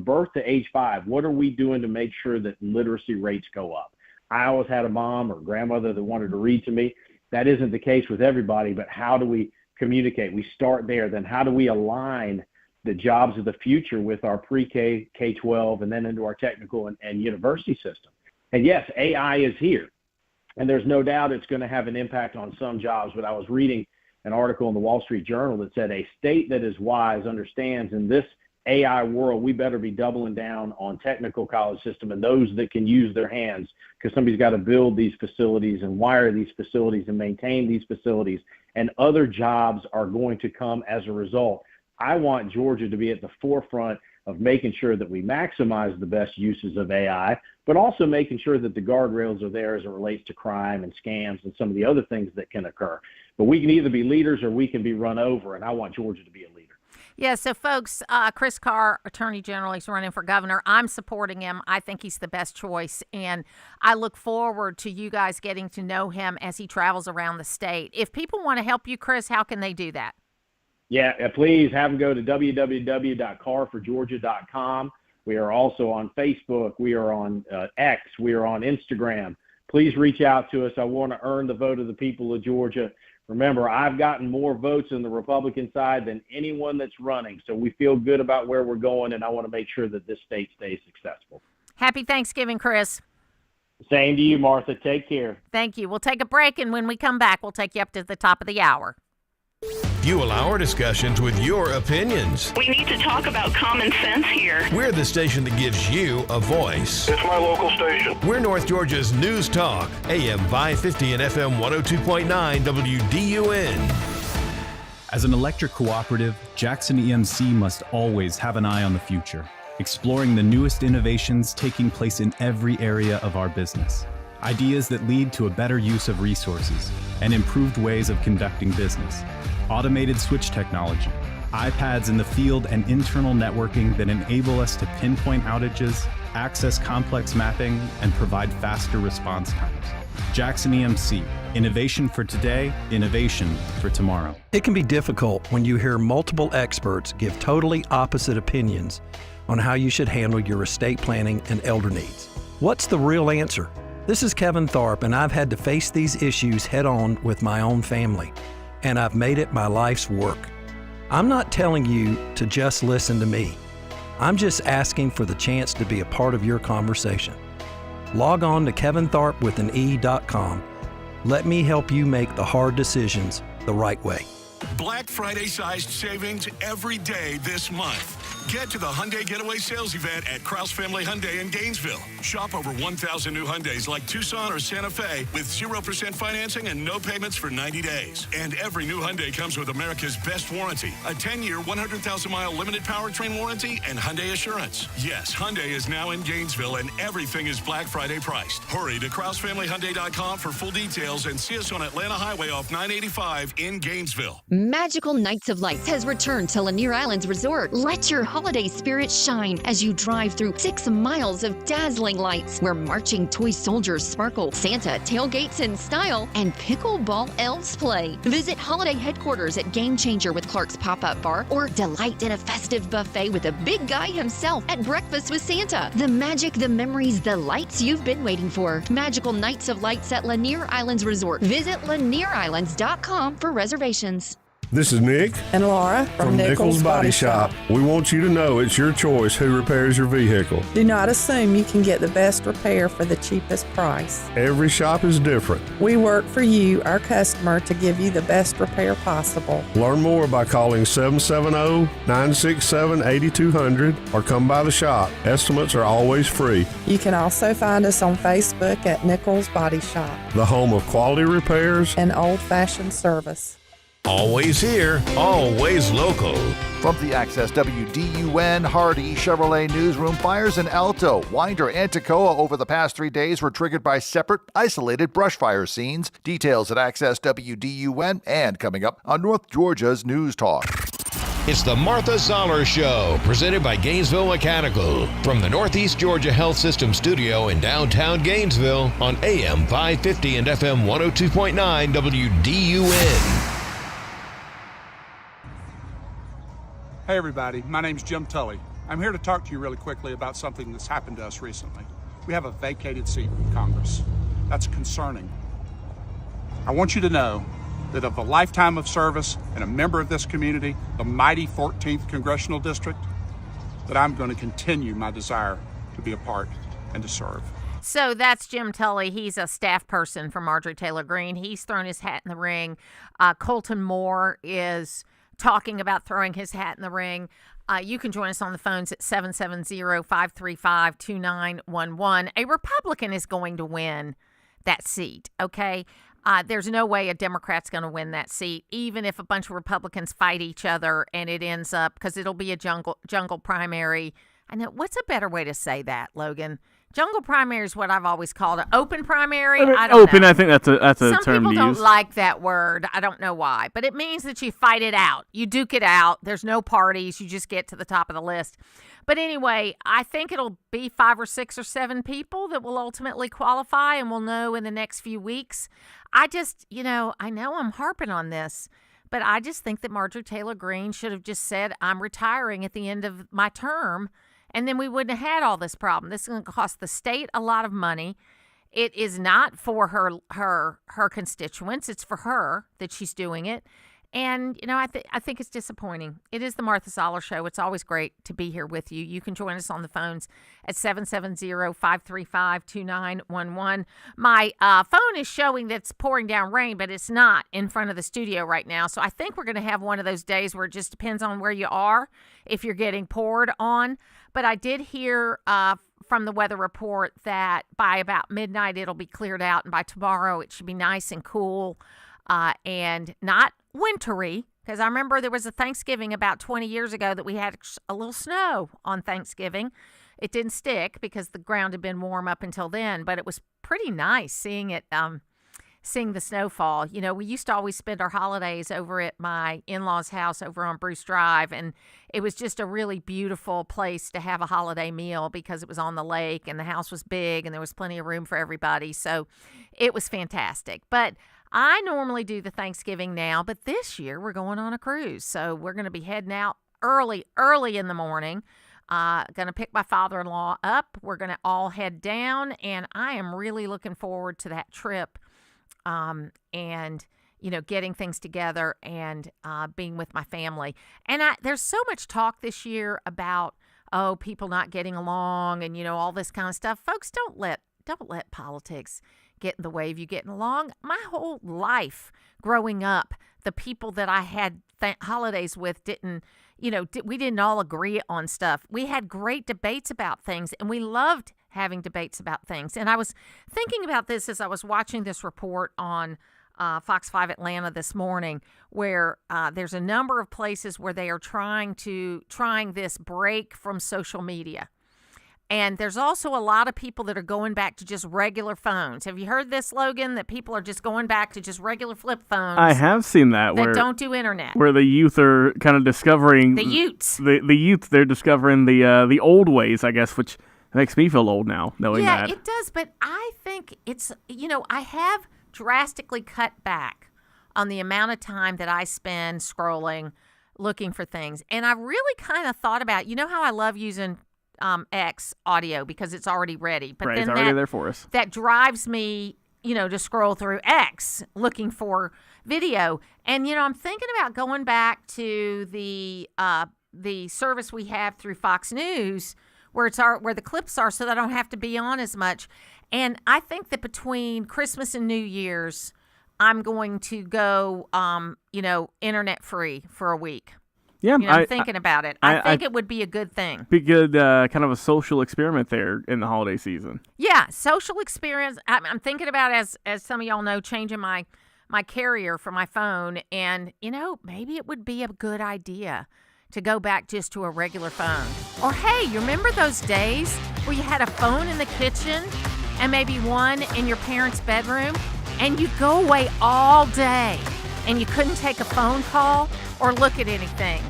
birth to age 5. What are we doing to make sure that literacy rates go up? I always had a mom or grandmother that wanted to read to me. That isn't the case with everybody, but how do we communicate? We start there. Then how do we align the jobs of the future with our pre-K, K-12, and then into our technical and university system? And yes, AI is here, and there's no doubt it's going to have an impact on some jobs. But I was reading an article in the Wall Street Journal that said a state that is wise understands in this AI world, we better be doubling down on technical college system and those that can use their hands, because somebody's got to build these facilities and wire these facilities and maintain these facilities, and other jobs are going to come as a result. I want Georgia to be at the forefront of making sure that we maximize the best uses of AI, but also making sure that the guardrails are there as it relates to crime and scams and some of the other things that can occur. But we can either be leaders or we can be run over, and I want Georgia to be a leader. Yeah, so folks, Chris Carr, Attorney General, he's running for governor. I'm supporting him. I think he's the best choice, and I look forward to you guys getting to know him as he travels around the state. If people want to help you, Chris, how can they do that? Yeah, please have them go to www.carforgeorgia.com. We are also on Facebook. We are on X. We are on Instagram. Please reach out to us. I want to earn the vote of the people of Georgia. Remember, I've gotten more votes on the Republican side than anyone that's running. So we feel good about where we're going, and I want to make sure that this state stays successful. Happy Thanksgiving, Chris. Same to you, Martha. Take care. Thank you. We'll take a break, and when we come back, we'll take you up to the top of the hour. Fuel our discussions with your opinions. We need to talk about common sense here. We're the station that gives you a voice. It's my local station. We're North Georgia's News Talk, AM 550 and FM 102.9 WDUN. As an electric cooperative, Jackson EMC must always have an eye on the future, exploring the newest innovations taking place in every area of our business. Ideas that lead to a better use of resources and improved ways of conducting business. Automated switch technology, iPads in the field, and internal networking that enable us to pinpoint outages, access complex mapping, and provide faster response times. Jackson EMC, innovation for today, innovation for tomorrow. It can be difficult when you hear multiple experts give totally opposite opinions on how you should handle your estate planning and elder needs. What's the real answer? This is Kevin Tharp, and I've had to face these issues head on with my own family, and I've made it my life's work. I'm not telling you to just listen to me. I'm just asking for the chance to be a part of your conversation. Log on to KevinTharpWithAnE.com. Let me help you make the hard decisions the right way. Black Friday-sized savings every day this month. Get to the Hyundai Getaway Sales Event at Krause Family Hyundai in Gainesville. Shop over 1,000 new Hyundais like Tucson or Santa Fe with 0% financing and no payments for 90 days. And every new Hyundai comes with America's best warranty, a 10-year, 100,000-mile limited powertrain warranty, and Hyundai Assurance. Yes, Hyundai is now in Gainesville, and everything is Black Friday priced. Hurry to KrauseFamilyHyundai.com for full details and see us on Atlanta Highway off 985 in Gainesville. Magical Nights of Lights has returned to Lanier Islands Resort. Let your holiday spirit shine as you drive through 6 miles of dazzling lights where marching toy soldiers sparkle, Santa tailgates in style, and pickleball elves play. Visit holiday headquarters at Game Changer with Clark's Pop-Up Bar, or delight in a festive buffet with the big guy himself at Breakfast with Santa. The magic, the memories, the lights you've been waiting for. Magical Nights of Lights at Lanier Islands Resort. Visit LanierIslands.com for reservations. This is Nick and Laura from Nichols Body Shop. We want you to know it's your choice who repairs your vehicle. Do not assume you can get the best repair for the cheapest price. Every shop is different. We work for you, our customer, to give you the best repair possible. Learn more by calling 770-967-8200 or come by the shop. Estimates are always free. You can also find us on Facebook at Nichols Body Shop, the home of quality repairs and old-fashioned service. Always here, always local. From the Access WDUN Hardy Chevrolet Newsroom, fires in Alto, Winder, and Toccoa over the past 3 days were triggered by separate, isolated brush fire scenes. Details at Access WDUN and coming up on North Georgia's News Talk. It's the Martha Zoller Show, presented by Gainesville Mechanical, from the Northeast Georgia Health System studio in downtown Gainesville on AM 550 and FM 102.9 WDUN. Hey everybody, my name's Jim Tully. I'm here to talk to you really quickly about something that's happened to us recently. We have a vacated seat in Congress. That's concerning. I want you to know that of a lifetime of service and a member of this community, the mighty 14th Congressional District, that I'm going to continue my desire to be a part and to serve. So that's Jim Tully. He's a staff person for Marjorie Taylor Greene. He's thrown his hat in the ring. Colton Moore is talking about throwing his hat in the ring. You can join us on the phones at 770-535-2911. A Republican is going to win that seat, okay? There's no way a Democrat's going to win that seat, even if a bunch of Republicans fight each other and it ends up, because it'll be a jungle primary. I know, what's a better way to say that, Logan? Jungle primary is what I've always called it. Open primary, I don't open, know. I think that's a term to use. Some people don't like that word. I don't know why. But it means that you fight it out. You duke it out. There's no parties. You just get to the top of the list. But anyway, I think it'll be 5 or 6 or 7 people that will ultimately qualify, and we'll know in the next few weeks. I just, I know I'm harping on this, but I just think that Marjorie Taylor Greene should have just said, I'm retiring at the end of my term. And then we wouldn't have had all this problem. This is going to cost the state a lot of money. It is not for her constituents. It's for her that she's doing it. And, I think it's disappointing. It is the Martha Zoller Show. It's always great to be here with you. You can join us on the phones at 770-535-2911. My phone is showing that it's pouring down rain, but it's not in front of the studio right now. So I think we're going to have one of those days where it just depends on where you are, if you're getting poured on. But I did hear from the weather report that by about midnight it'll be cleared out, and by tomorrow it should be nice and cool and not wintry, because I remember there was a Thanksgiving about 20 years ago that we had a little snow on Thanksgiving. It didn't stick because the ground had been warm up until then, but it was pretty nice seeing it seeing the snowfall. You know, we used to always spend our holidays over at my in-laws' house over on Bruce Drive, and it was just a really beautiful place to have a holiday meal because it was on the lake and the house was big and there was plenty of room for everybody. So it was fantastic. But I normally do the Thanksgiving now, but this year we're going on a cruise. So we're going to be heading out early in the morning. Going to pick my father-in-law up. We're going to all head down, and I am really looking forward to that trip. And, you know, getting things together and being with my family. And there's so much talk this year about, people not getting along and, you know, all this kind of stuff. Folks, don't let politics get in the way of you getting along. My whole life growing up, the people that I had holidays with didn't, you know, we didn't all agree on stuff. We had great debates about things, and we loved having debates about things. And I was thinking about this as I was watching this report on Fox 5 Atlanta this morning, where there's a number of places where they are trying this break from social media. And there's also a lot of people that are going back to just regular phones. Have you heard this, Logan, that people are just going back to just regular flip phones? I have seen that. That don't do internet. Where the youth are kind of discovering... The youths. The youth, they're discovering the old ways, I guess, which makes me feel old now, knowing that. Yeah, it does. But I think it's, you know, I have drastically cut back on the amount of time that I spend scrolling, looking for things. And I really kind of thought about, you know how I love using... X audio because it's already ready. But right, then it's already there for us. That drives me, you know, to scroll through X looking for video. And, you know, I'm thinking about going back to the service we have through Fox News where the clips are so that I don't have to be on as much. And I think that between Christmas and New Year's, I'm going to go, you know, internet free for a week. Yeah, you know, I'm thinking about it. I think it would be a good thing. Be good, kind of a social experiment there in the holiday season. Yeah, social experience. I'm thinking about, as some of y'all know, changing my carrier for my phone, and you know, maybe it would be a good idea to go back just to a regular phone. Or hey, you remember those days where you had a phone in the kitchen and maybe one in your parents' bedroom, and you'd go away all day and you couldn't take a phone call or look at anything,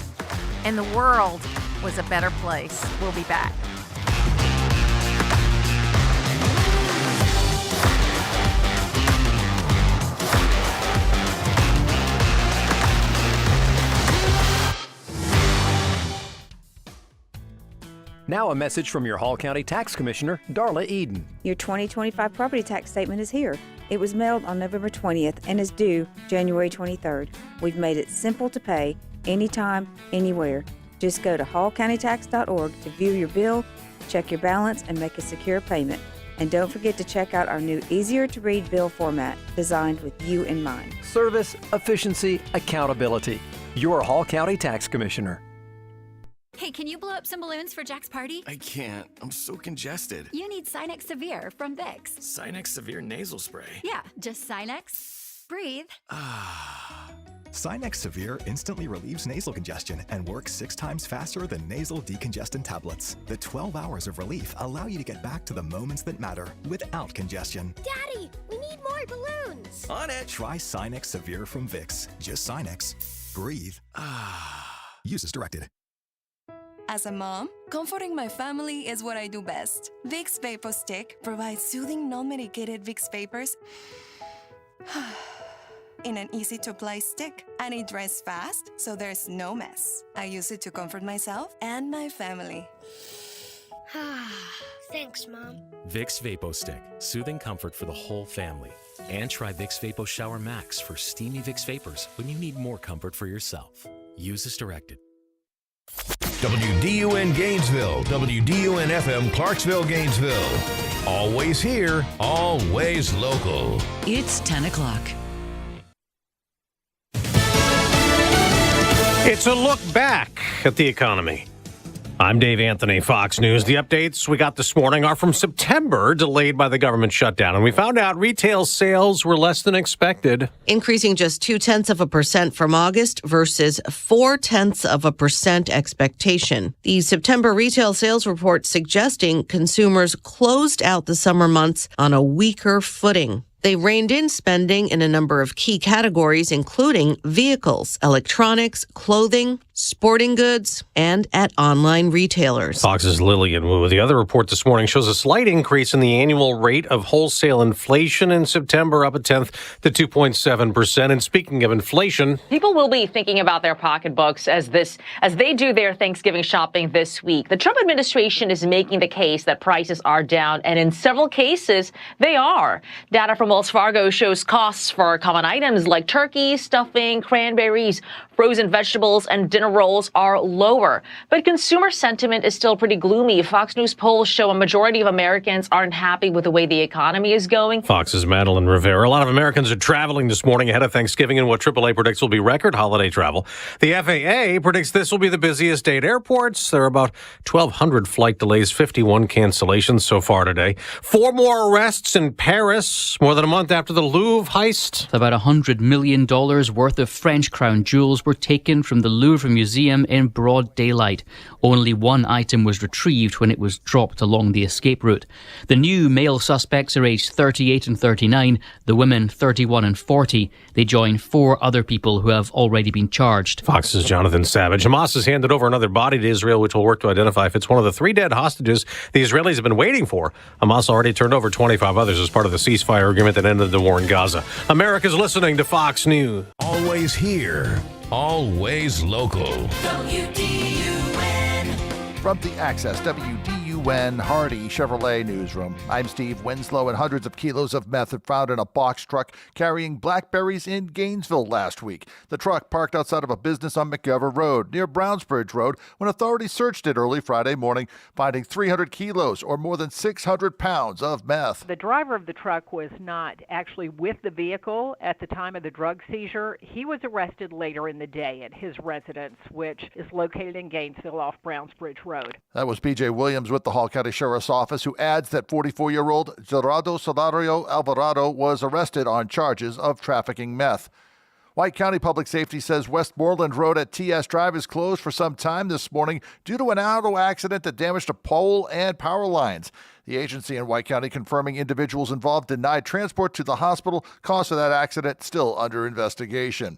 and the world was a better place. We'll be back. Now a message from your Hall County Tax Commissioner, Darla Eden. Your 2025 property tax statement is here. It was mailed on November 20th and is due January 23rd. We've made it simple to pay, anytime, anywhere. Just go to hallcountytax.org to view your bill, check your balance, and make a secure payment. And don't forget to check out our new easier-to-read bill format designed with you in mind. Service, efficiency, accountability. Your Hall County Tax Commissioner. Hey, can you blow up some balloons for Jack's party? I can't. I'm so congested. You need Sinex Severe from Vicks. Sinex Severe nasal spray. Yeah, just Sinex. Breathe. Sinex Severe instantly relieves nasal congestion and works 6 times faster than nasal decongestant tablets. The 12 hours of relief allow you to get back to the moments that matter without congestion. Daddy, we need more balloons. On it. Try Sinex Severe from Vicks. Just Sinex. Breathe. Use as directed. As a mom, comforting my family is what I do best. Vicks Vapor Stick provides soothing, non-medicated Vicks vapors in an easy-to-apply stick, and it dries fast, so there's no mess. I use it to comfort myself and my family. Thanks, Mom. Vicks Vapo Stick, soothing comfort for the whole family. And try Vicks Vapo Shower Max for steamy Vicks vapors when you need more comfort for yourself. Use as directed. WDUN Gainesville, WDUN FM Clarksville, Gainesville. Always here, always local. It's 10 o'clock. It's a look back at the economy. I'm Dave Anthony, Fox News. The updates we got this morning are from September, delayed by the government shutdown. And we found out retail sales were less than expected. Increasing just 0.2% from August versus 0.4% expectation. The September retail sales report suggesting consumers closed out the summer months on a weaker footing. They reined in spending in a number of key categories, including vehicles, electronics, clothing, sporting goods, and at online retailers. Fox's Lillian Wu. The other report this morning shows a slight increase in the annual rate of wholesale inflation in September, up a tenth to 2.7%. And speaking of inflation, people will be thinking about their pocketbooks as they do their Thanksgiving shopping this week. The Trump administration is making the case that prices are down, and in several cases, they are. Data from Wells Fargo shows costs for common items like turkey, stuffing, cranberries, frozen vegetables, and dinner rolls are lower. But consumer sentiment is still pretty gloomy. Fox News polls show a majority of Americans aren't happy with the way the economy is going. Fox's Madeline Rivera. A lot of Americans are traveling this morning ahead of Thanksgiving in what AAA predicts will be record holiday travel. The FAA predicts this will be the busiest day at airports. There are about 1,200 flight delays, 51 cancellations so far today. 4 more arrests in Paris, more than a month after the Louvre heist. About $100 million worth of French crown jewels were taken from the Louvre Museum in broad daylight. Only one item was retrieved when it was dropped along the escape route. The new male suspects are aged 38 and 39, the women 31 and 40. They join 4 other people who have already been charged. Fox's Jonathan Savage. Hamas has handed over another body to Israel, which will work to identify if it's one of the 3 dead hostages the Israelis have been waiting for. Hamas already turned over 25 others as part of the ceasefire agreement that ended the war in Gaza. America's listening to Fox News. Always here, always local. WDUN. From the Access WDUN Hardy Chevrolet newsroom, I'm Steve Winslow, and hundreds of kilos of meth were found in a box truck carrying blackberries in Gainesville last week. The truck parked outside of a business on McGovern Road near Brownsbridge Road when authorities searched it early Friday morning, finding 300 kilos or more than 600 pounds of meth. The driver of the truck was not actually with the vehicle at the time of the drug seizure. He was arrested later in the day at his residence, which is located in Gainesville off Brownsbridge Road. That was B.J. Williams with the Hall County Sheriff's Office, who adds that 44-year-old Gerardo Salario Alvarado was arrested on charges of trafficking meth. White County Public Safety says Westmoreland Road at TS Drive is closed for some time this morning due to an auto accident that damaged a pole and power lines. The agency in White County confirming individuals involved denied transport to the hospital. Cause of that accident still under investigation.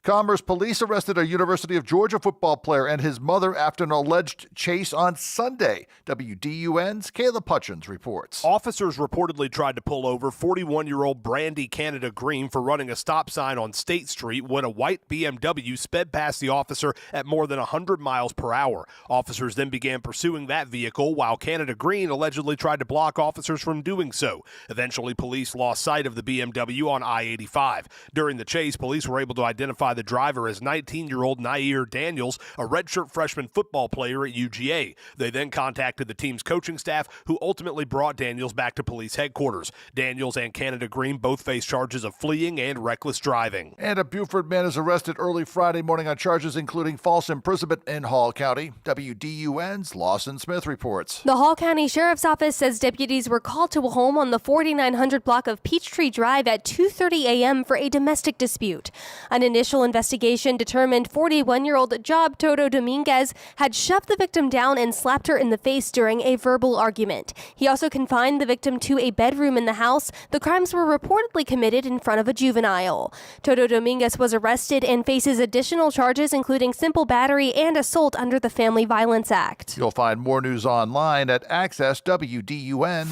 Commerce police arrested a University of Georgia football player and his mother after an alleged chase on Sunday. WDUN's Kayla Putchins reports. Officers reportedly tried to pull over 41-year-old Brandy Canada Green for running a stop sign on State Street when a white BMW sped past the officer at more than 100 miles per hour. Officers then began pursuing that vehicle while Canada Green allegedly tried to block officers from doing so. Eventually, police lost sight of the BMW on I-85. During the chase, police were able to identify the driver as 19-year-old Nair Daniels, a redshirt freshman football player at UGA. They then contacted the team's coaching staff, who ultimately brought Daniels back to police headquarters. Daniels and Canada Green both face charges of fleeing and reckless driving. And a Beaufort man is arrested early Friday morning on charges including false imprisonment in Hall County. WDUN's Lawson Smith reports. The Hall County Sheriff's Office says deputies were called to a home on the 4900 block of Peachtree Drive at 2:30 a.m. for a domestic dispute. An initial investigation determined 41-year-old Job Toto Dominguez had shoved the victim down and slapped her in the face during a verbal argument. He also confined the victim to a bedroom in the house. The crimes were reportedly committed in front of a juvenile. Toto Dominguez was arrested and faces additional charges including simple battery and assault under the Family Violence Act. You'll find more news online at Access WDUN.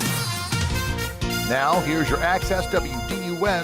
Now, here's your Access WDUN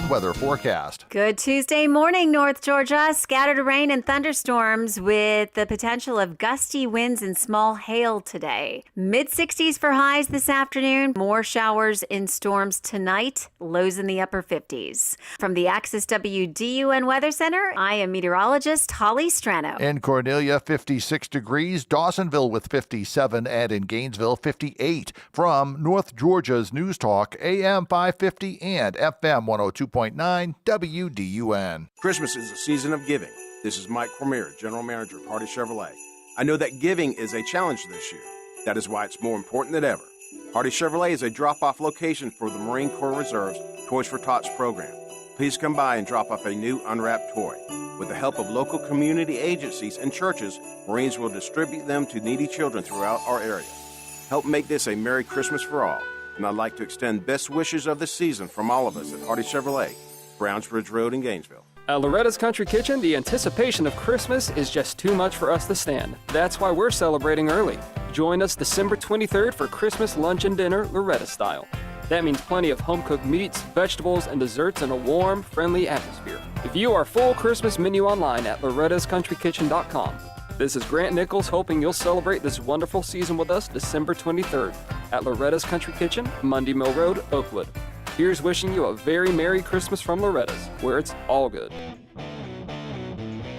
weather forecast. Good Tuesday morning, North Georgia. Scattered rain and thunderstorms with the potential of gusty winds and small hail today. Mid-60s for highs this afternoon. More showers and storms tonight. Lows in the upper 50s. From the Access WDUN Weather Center, I am meteorologist Holly Strano. In Cornelia, 56 degrees. Dawsonville with 57, and in Gainesville, 58. From North Georgia's News Talk, AM 550 and FM 102.9 WDUN. Christmas is a season of giving. This is Mike Cormier, General Manager of Hardy Chevrolet. I know that giving is a challenge this year. That is why it's more important than ever. Hardy Chevrolet is a drop-off location for the Marine Corps Reserve's Toys for Tots program. Please come by and drop off a new unwrapped toy. With the help of local community agencies and churches, Marines will distribute them to needy children throughout our area. Help make this a Merry Christmas for all. And I'd like to extend best wishes of the season from all of us at Hardy Chevrolet, Brownsbridge Road in Gainesville. At Loretta's Country Kitchen, the anticipation of Christmas is just too much for us to stand. That's why we're celebrating early. Join us December 23rd for Christmas lunch and dinner Loretta style. That means plenty of home-cooked meats, vegetables, and desserts in a warm, friendly atmosphere. View our full Christmas menu online at lorettascountrykitchen.com. This is Grant Nichols hoping you'll celebrate this wonderful season with us December 23rd at Loretta's Country Kitchen, Mundy Mill Road, Oakwood. Here's wishing you a very Merry Christmas from Loretta's, where it's all good.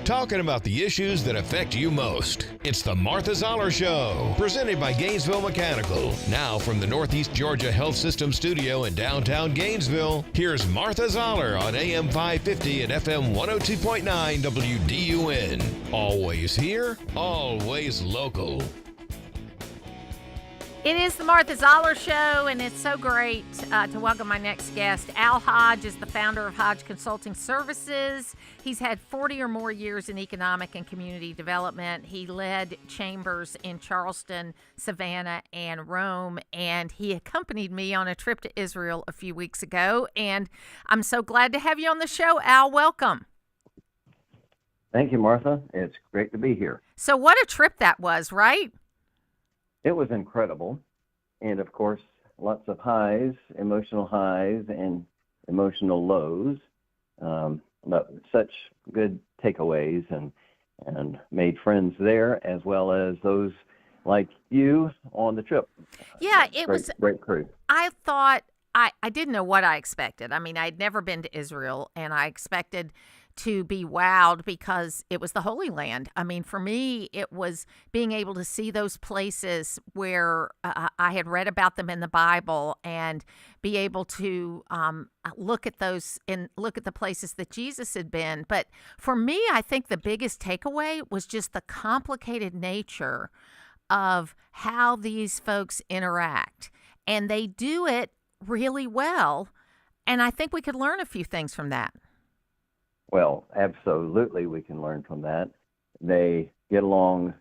Talking about the issues that affect you most. It's the Martha Zoller Show, presented by Gainesville Mechanical. Now from the Northeast Georgia Health System studio in downtown Gainesville, here's Martha Zoller on AM 550 and FM 102.9 WDUN. Always here, always local. It is the Martha Zoller Show, and it's so great to welcome my next guest. Al Hodge is the founder of Hodge Consulting Services. He's had 40 or more years in economic and community development. He led chambers in Charleston, Savannah, and Rome, and he accompanied me on a trip to Israel a few weeks ago, and I'm so glad to have you on the show, Al. Welcome. Thank you, Martha. It's great to be here. So what a trip that was, right? It was incredible. And of course, lots of highs, emotional highs and emotional lows. But such good takeaways and made friends there, as well as those like you on the trip. Yeah, it was great crew. I thought I didn't know what I expected. I mean, I'd never been to Israel, and I expected to be wowed because it was the Holy Land. I mean, for me, it was being able to see those places where I had read about them in the Bible and be able to look at those and look at the places that Jesus had been. But for me, I think the biggest takeaway was just the complicated nature of how these folks interact. And they do it really well. And I think we could learn a few things from that. Well, absolutely, we can learn from that. They get along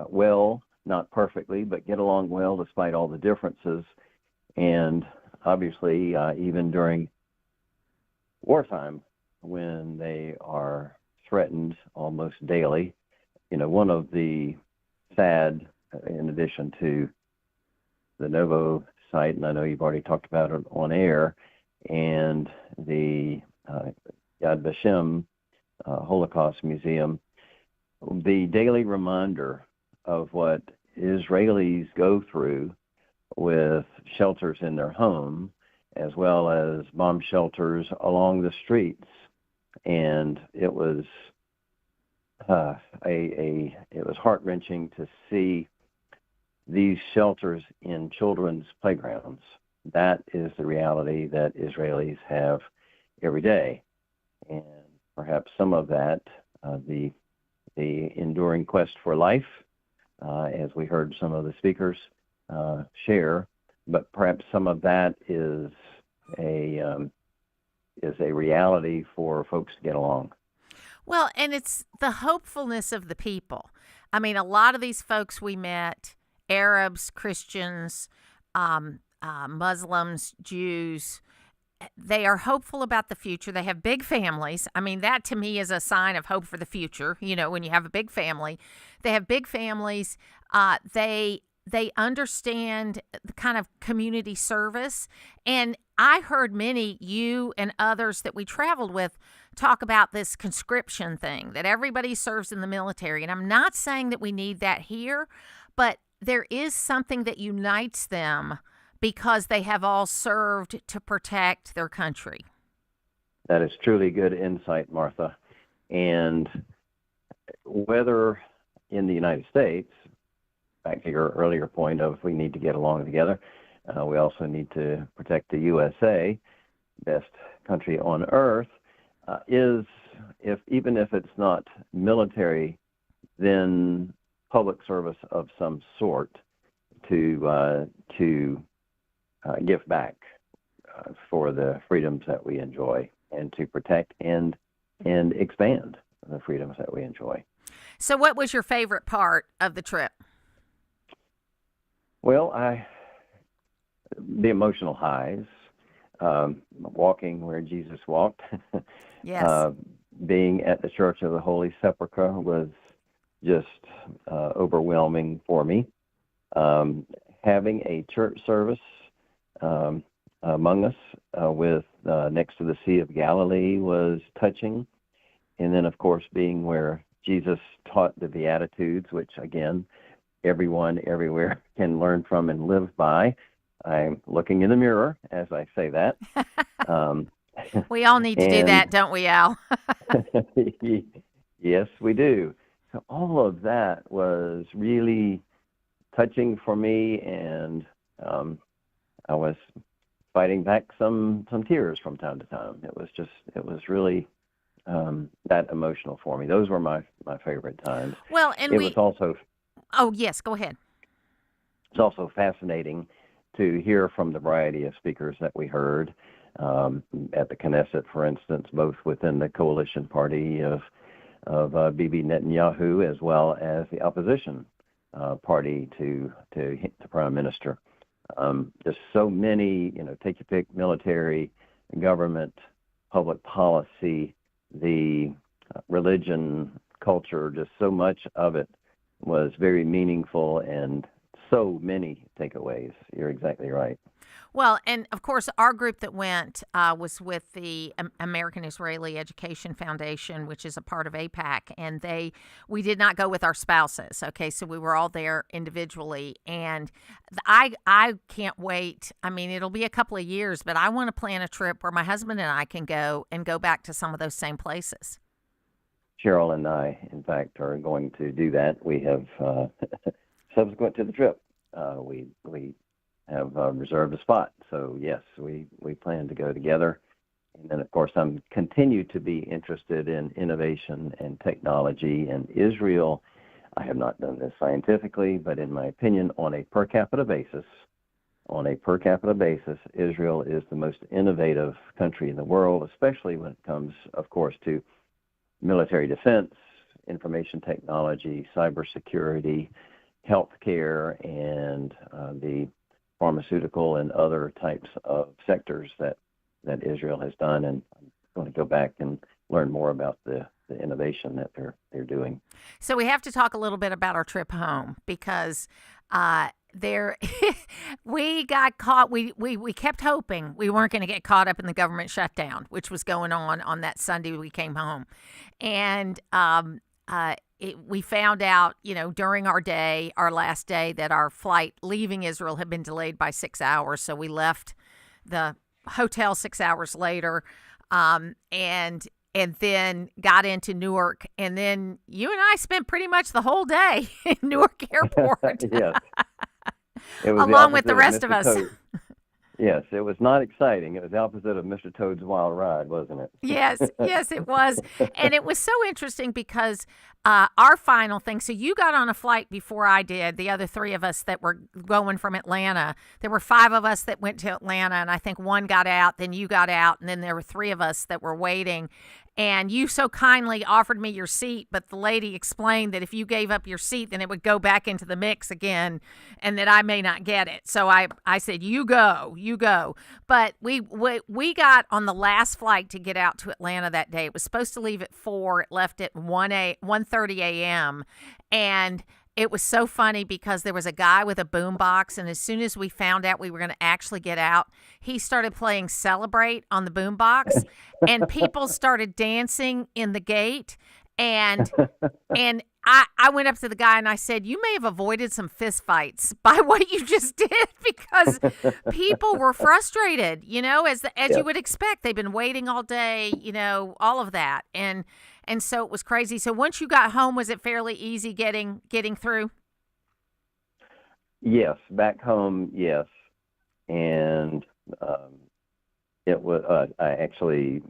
well, not perfectly, but get along well despite all the differences. And obviously, even during wartime, when they are threatened almost daily, one of the sad, in addition to the Novo site, and I know you've already talked about it on air, and the Yad Vashem Holocaust Museum, the daily reminder of what Israelis go through with shelters in their home, as well as bomb shelters along the streets. And it was it was heart-wrenching to see these shelters in children's playgrounds. That is the reality that Israelis have every day. And perhaps some of that, the enduring quest for life, as we heard some of the speakers share, but perhaps some of that is a reality for folks to get along. Well, and it's the hopefulness of the people. I mean, a lot of these folks we met, Arabs, Christians, Muslims, Jews, they are hopeful about the future. They have big families. I mean, that to me is a sign of hope for the future. When you have a big family, they have big families. They understand the kind of community service. And I heard many, you and others that we traveled with, talk about this conscription thing, that everybody serves in the military. And I'm not saying that we need that here, but there is something that unites them because they have all served to protect their country. That is truly good insight, Martha. And whether in the United States, back to your earlier point of we need to get along together, we also need to protect the USA, best country on earth, even if it's not military, then public service of some sort to give back for the freedoms that we enjoy and to protect and expand the freedoms that we enjoy. So what was your favorite part of the trip? Well, the emotional highs, walking where Jesus walked. Yes. Being at the Church of the Holy Sepulchre was just overwhelming for me. Having a church service among us with next to the Sea of Galilee was touching. And then, of course, being where Jesus taught the Beatitudes, which, again, everyone everywhere can learn from and live by. I'm looking in the mirror as I say that. We all need to do that, don't we, Al? Yes, we do. So all of that was really touching for me, and I was fighting back some tears from time to time. It was really that emotional for me. Those were my favorite times. Well, and it was also. Oh yes, go ahead. It's also fascinating to hear from the variety of speakers that we heard at the Knesset, for instance, both within the coalition party of Bibi Netanyahu as well as the opposition party to the prime minister. There's so many, take your pick, military, government, public policy, the religion, culture, just so much of it was very meaningful and so many takeaways. You're exactly right. Well, and of course, our group that went was with the American Israeli Education Foundation, which is a part of AIPAC, and we did not go with our spouses. Okay, so we were all there individually, and I can't wait. I mean, it'll be a couple of years, but I want to plan a trip where my husband and I can go back to some of those same places. Cheryl and I, in fact, are going to do that. We have subsequent to the trip, we have reserved a spot. So yes, we plan to go together. And then, of course, I'm continue to be interested in innovation and technology. And Israel, I have not done this scientifically, but in my opinion, on a per capita basis, Israel is the most innovative country in the world, especially when it comes, of course, to military defense, information technology, cybersecurity, healthcare, and the pharmaceutical and other types of sectors that Israel has done. And I'm going to go back and learn more about the innovation that they're doing. So we have to talk a little bit about our trip home, because we got caught. We kept hoping we weren't going to get caught up in the government shutdown, which was going on that Sunday we came home. And we found out, during our last day, that our flight leaving Israel had been delayed by 6 hours. So we left the hotel 6 hours later, and then got into Newark. And then you and I spent pretty much the whole day in Newark Airport. Yes. It was along with the rest of us. Yes, it was not exciting. It was the opposite of Mr. Toad's Wild Ride, wasn't it? Yes, it was. And it was so interesting because our final thing, so you got on a flight before I did, the other three of us that were going from Atlanta. There were 5 of us that went to Atlanta, and I think one got out, then you got out, and then there were 3 of us that were waiting. And you so kindly offered me your seat, but the lady explained that if you gave up your seat, then it would go back into the mix again, and that I may not get it. So I said, you go. But we got on the last flight to get out to Atlanta that day. It was supposed to leave at 4. It left at 1:30 a.m. And it was so funny because there was a guy with a boombox, and as soon as we found out we were going to actually get out, he started playing Celebrate on the boombox, and people started dancing in the gate. And I went up to the guy and I said, you may have avoided some fist fights by what you just did, because people were frustrated, as you would expect. They've been waiting all day, all of that. And so it was crazy. So once you got home, was it fairly easy getting through? Yes, back home, yes. And it was. I actually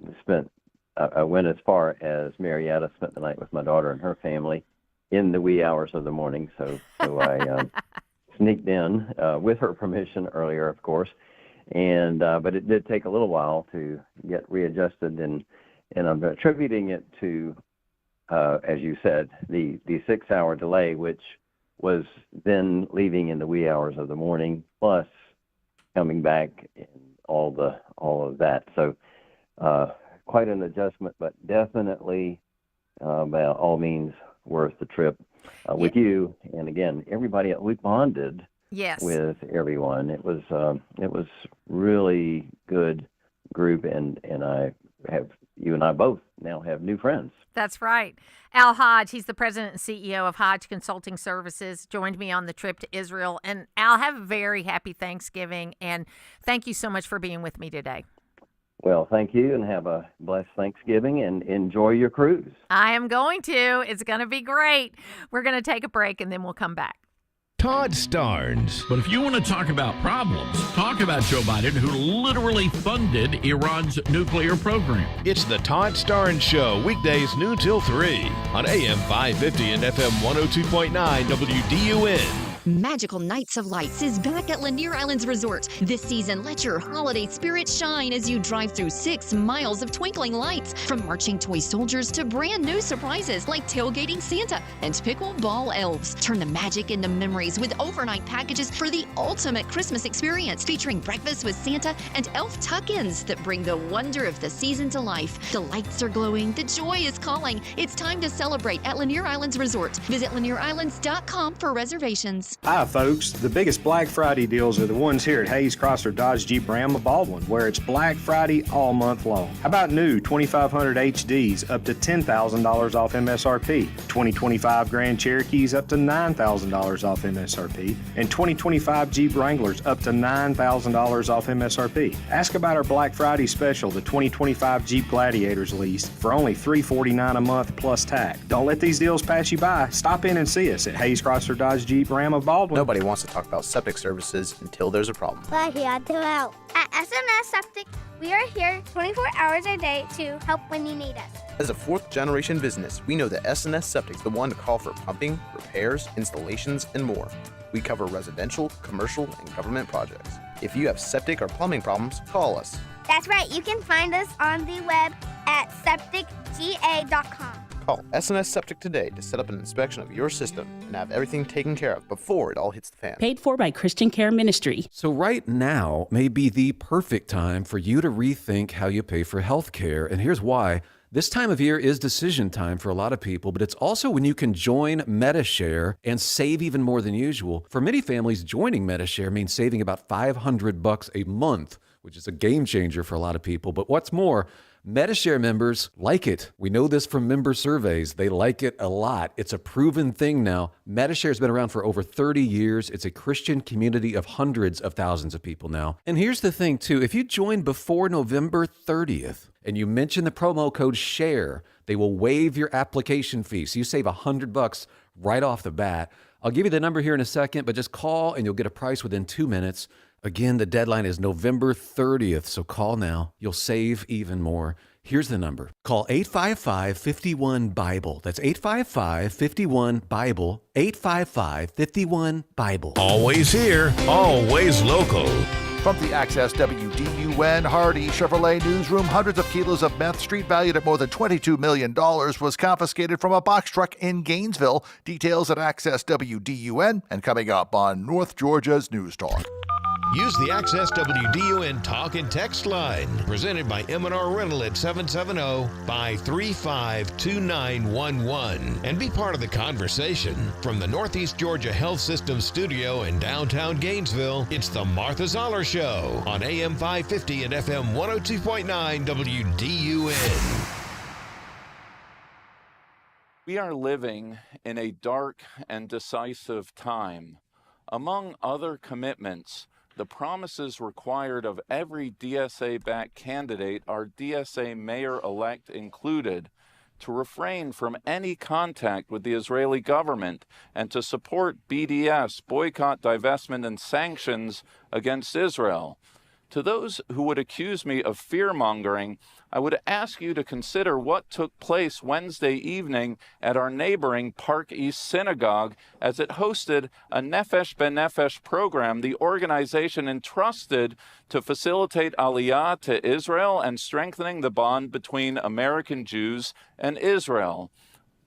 I went as far as Marietta, spent the night with my daughter and her family in the wee hours of the morning. So I sneaked in with her permission earlier, of course. And but it did take a little while to get readjusted, and I'm attributing it to, as you said, the 6-hour delay, which was then leaving in the wee hours of the morning, plus coming back and all of that. So quite an adjustment, but definitely by all means worth the trip with you. And again, everybody, we bonded with everyone. It was really good group, and you and I both now have new friends. That's right. Al Hodge, he's the president and CEO of Hodge Consulting Services, joined me on the trip to Israel. And Al, have a very happy Thanksgiving, and thank you so much for being with me today. Well, thank you, and have a blessed Thanksgiving, and enjoy your cruise. I am going to. It's going to be great. We're going to take a break, and then we'll come back. Todd Starnes. But if you want to talk about problems, talk about Joe Biden, who literally funded Iran's nuclear program. It's the Todd Starnes Show, weekdays noon till 3 on AM 550 and FM 102.9 WDUN. Magical Nights of Lights is back at Lanier Islands Resort. This season, let your holiday spirit shine as you drive through 6 miles of twinkling lights, from marching toy soldiers to brand new surprises like tailgating Santa and pickleball elves. Turn the magic into memories with overnight packages for the ultimate Christmas experience, featuring breakfast with Santa and elf tuck-ins that bring the wonder of the season to life. The lights are glowing, the joy is calling. It's time to celebrate at Lanier Islands Resort. Visit LanierIslands.com for reservations. Hi, folks. The biggest Black Friday deals are the ones here at Hayes Chrysler Dodge Jeep Ram of Baldwin, where it's Black Friday all month long. How about new 2500 HDs up to $10,000 off MSRP, 2025 Grand Cherokees up to $9,000 off MSRP, and 2025 Jeep Wranglers up to $9,000 off MSRP. Ask about our Black Friday special, the 2025 Jeep Gladiators lease, for only $349 a month plus tax. Don't let these deals pass you by. Stop in and see us at Hayes Chrysler Dodge Jeep Ram of Baldwin. Nobody wants to talk about septic services until there's a problem. We're here to help. At SNS Septic, we are here 24 hours a day to help when you need us. As a 4th-generation business, we know that SNS Septic's the one to call for pumping, repairs, installations, and more. We cover residential, commercial, and government projects. If you have septic or plumbing problems, call us. That's right. You can find us on the web at septicga.com. Call SNS Septic today to set up an inspection of your system and have everything taken care of before it all hits the fan. Paid for by Christian Care Ministry. So right now may be the perfect time for you to rethink how you pay for health care. And here's why. This time of year is decision time for a lot of people, but it's also when you can join MediShare and save even more than usual. For many families, joining MediShare means saving about $500 a month, which is a game changer for a lot of people. But what's more, MediShare members like it. We know this from member surveys. They like it a lot. It's a proven thing now. MediShare has been around for over 30 years. It's a Christian community of hundreds of thousands of people now. And here's the thing, too. If you join before November 30th and you mention the promo code SHARE, they will waive your application fee. So you save $100 right off the bat. I'll give you the number here in a second, but just call and you'll get a price within 2 minutes. Again, the deadline is November 30th, so call now. You'll save even more. Here's the number. Call 855-51-BIBLE. That's 855-51-BIBLE. 855-51-BIBLE. Always here, always local. From the Access WDUN Hardy Chevrolet newsroom, hundreds of kilos of meth, street valued at more than $22 million, was confiscated from a box truck in Gainesville. Details at Access WDUN, and coming up on North Georgia's News Talk. Use the Access WDUN talk and text line, presented by M&R Rental at 770-535-2911, and be part of the conversation. From the Northeast Georgia Health System studio in downtown Gainesville, it's the Martha Zoller Show on AM 550 and FM 102.9 WDUN. We are living in a dark and decisive time. Among other commitments, the promises required of every DSA-backed candidate, our DSA mayor-elect included, to refrain from any contact with the Israeli government and to support BDS, boycott, divestment, and sanctions against Israel. To those who would accuse me of fear-mongering, I would ask you to consider what took place Wednesday evening at our neighboring Park East Synagogue as it hosted a Nefesh B'Nefesh program, the organization entrusted to facilitate Aliyah to Israel and strengthening the bond between American Jews and Israel.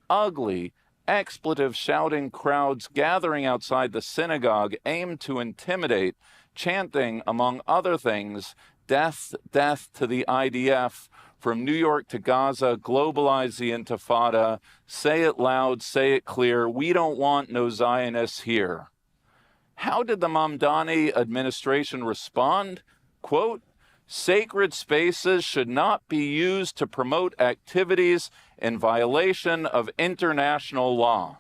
Ugly, expletive-shouting crowds gathering outside the synagogue aimed to intimidate, chanting, among other things, death, death to the IDF, from New York to Gaza, globalize the Intifada, say it loud, say it clear, we don't want no Zionists here. How did the Mamdani administration respond? Quote, sacred spaces should not be used to promote activities in violation of international law.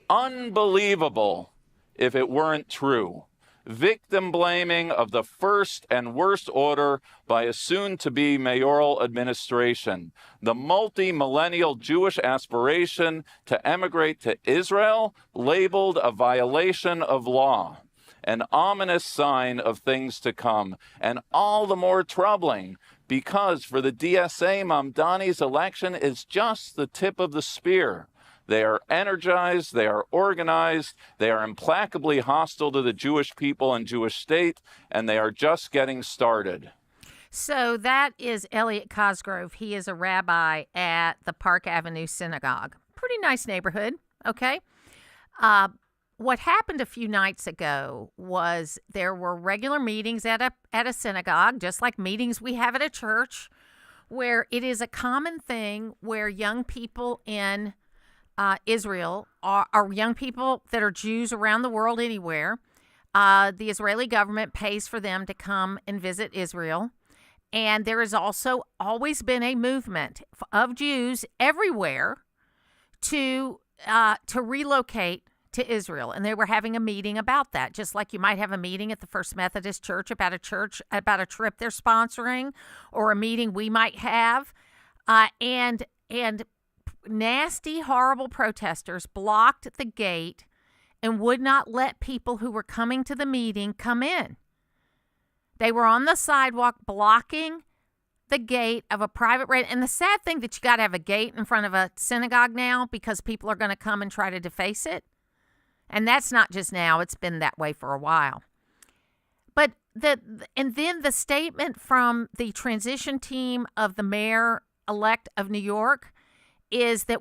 Unbelievable if it weren't true. Victim blaming of the first and worst order by a soon-to-be mayoral administration. The multi-millennial Jewish aspiration to emigrate to Israel labeled a violation of law, an ominous sign of things to come, and all the more troubling because for the DSA, Mamdani's election is just the tip of the spear. They are energized, they are organized, they are implacably hostile to the Jewish people and Jewish state, and they are just getting started. So that is Elliot Cosgrove. He is a rabbi at the Park Avenue Synagogue. Pretty nice neighborhood, okay? What happened a few nights ago was there were regular meetings at a synagogue, just like meetings we have at a church, where it is a common thing where young people in Israel are young people that are Jews around the world anywhere. The Israeli government pays for them to come and visit Israel. And there has also always been a movement of Jews everywhere to relocate to Israel. And they were having a meeting about that, just like you might have a meeting at the First Methodist Church about a trip they're sponsoring, or a meeting we might have. And nasty, horrible protesters blocked the gate and would not let people who were coming to the meeting come in. They were on the sidewalk blocking the gate of a private road. And the sad thing that you got to have a gate in front of a synagogue now because people are going to come and try to deface it. And that's not just now, it's been that way for a while. But and then the statement from the transition team of the mayor-elect of New York is that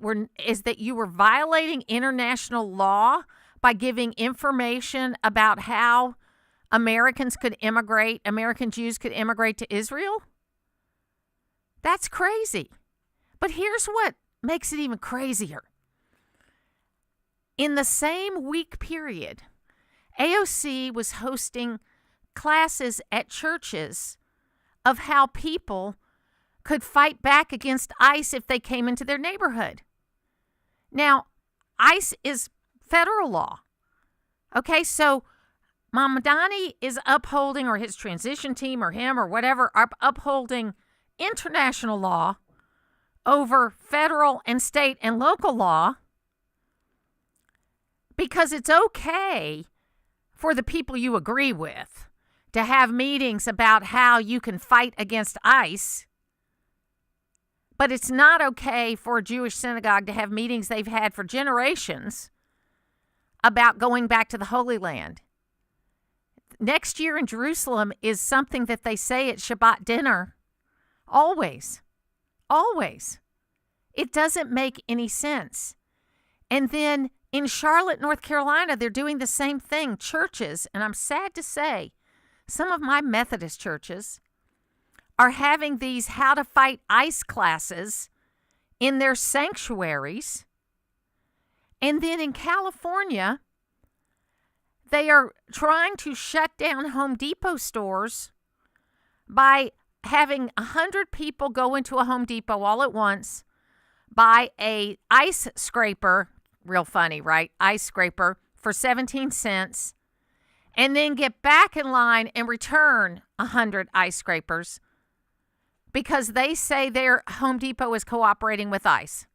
you were violating international law by giving information about how American Jews could immigrate to Israel? That's crazy. But here's what makes it even crazier. In the same week period, AOC was hosting classes at churches of how people could fight back against ICE if they came into their neighborhood. Now, ICE is federal law. Okay, so Mamdani is upholding, or his transition team, or him, or whatever, are upholding international law over federal and state and local law because it's okay for the people you agree with to have meetings about how you can fight against ICE. But it's not okay for a Jewish synagogue to have meetings they've had for generations about going back to the Holy Land. Next year in Jerusalem is something that they say at Shabbat dinner. Always. Always. It doesn't make any sense. And then in Charlotte, North Carolina, they're doing the same thing. Churches, and I'm sad to say, some of my Methodist churches are having these how to fight ICE classes in their sanctuaries. And then in California, they are trying to shut down Home Depot stores by having 100 people go into a Home Depot all at once, buy a ice scraper, real funny, right? Ice scraper for 17 cents, and then get back in line and return 100 ice scrapers because they say their Home Depot is cooperating with ICE.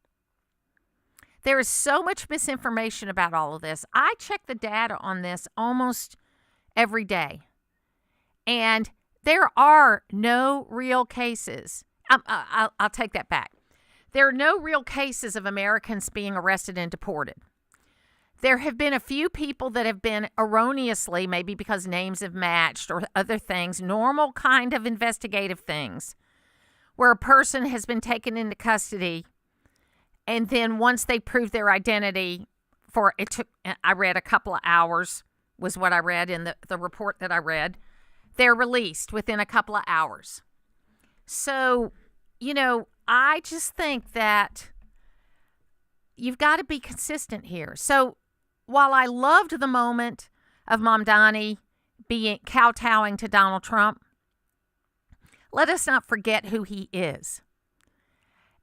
There is so much misinformation about all of this. I check the data on this almost every day. And there are no real cases. I'll take that back. There are no real cases of Americans being arrested and deported. There have been a few people that have been erroneously, maybe because names have matched or other things, normal kind of investigative things, where a person has been taken into custody, and then once they prove their identity, I read a couple of hours, was what I read in the report that I read. They're released within a couple of hours. So, I just think that you've got to be consistent here. So while I loved the moment of Mamdani being kowtowing to Donald Trump, let us not forget who he is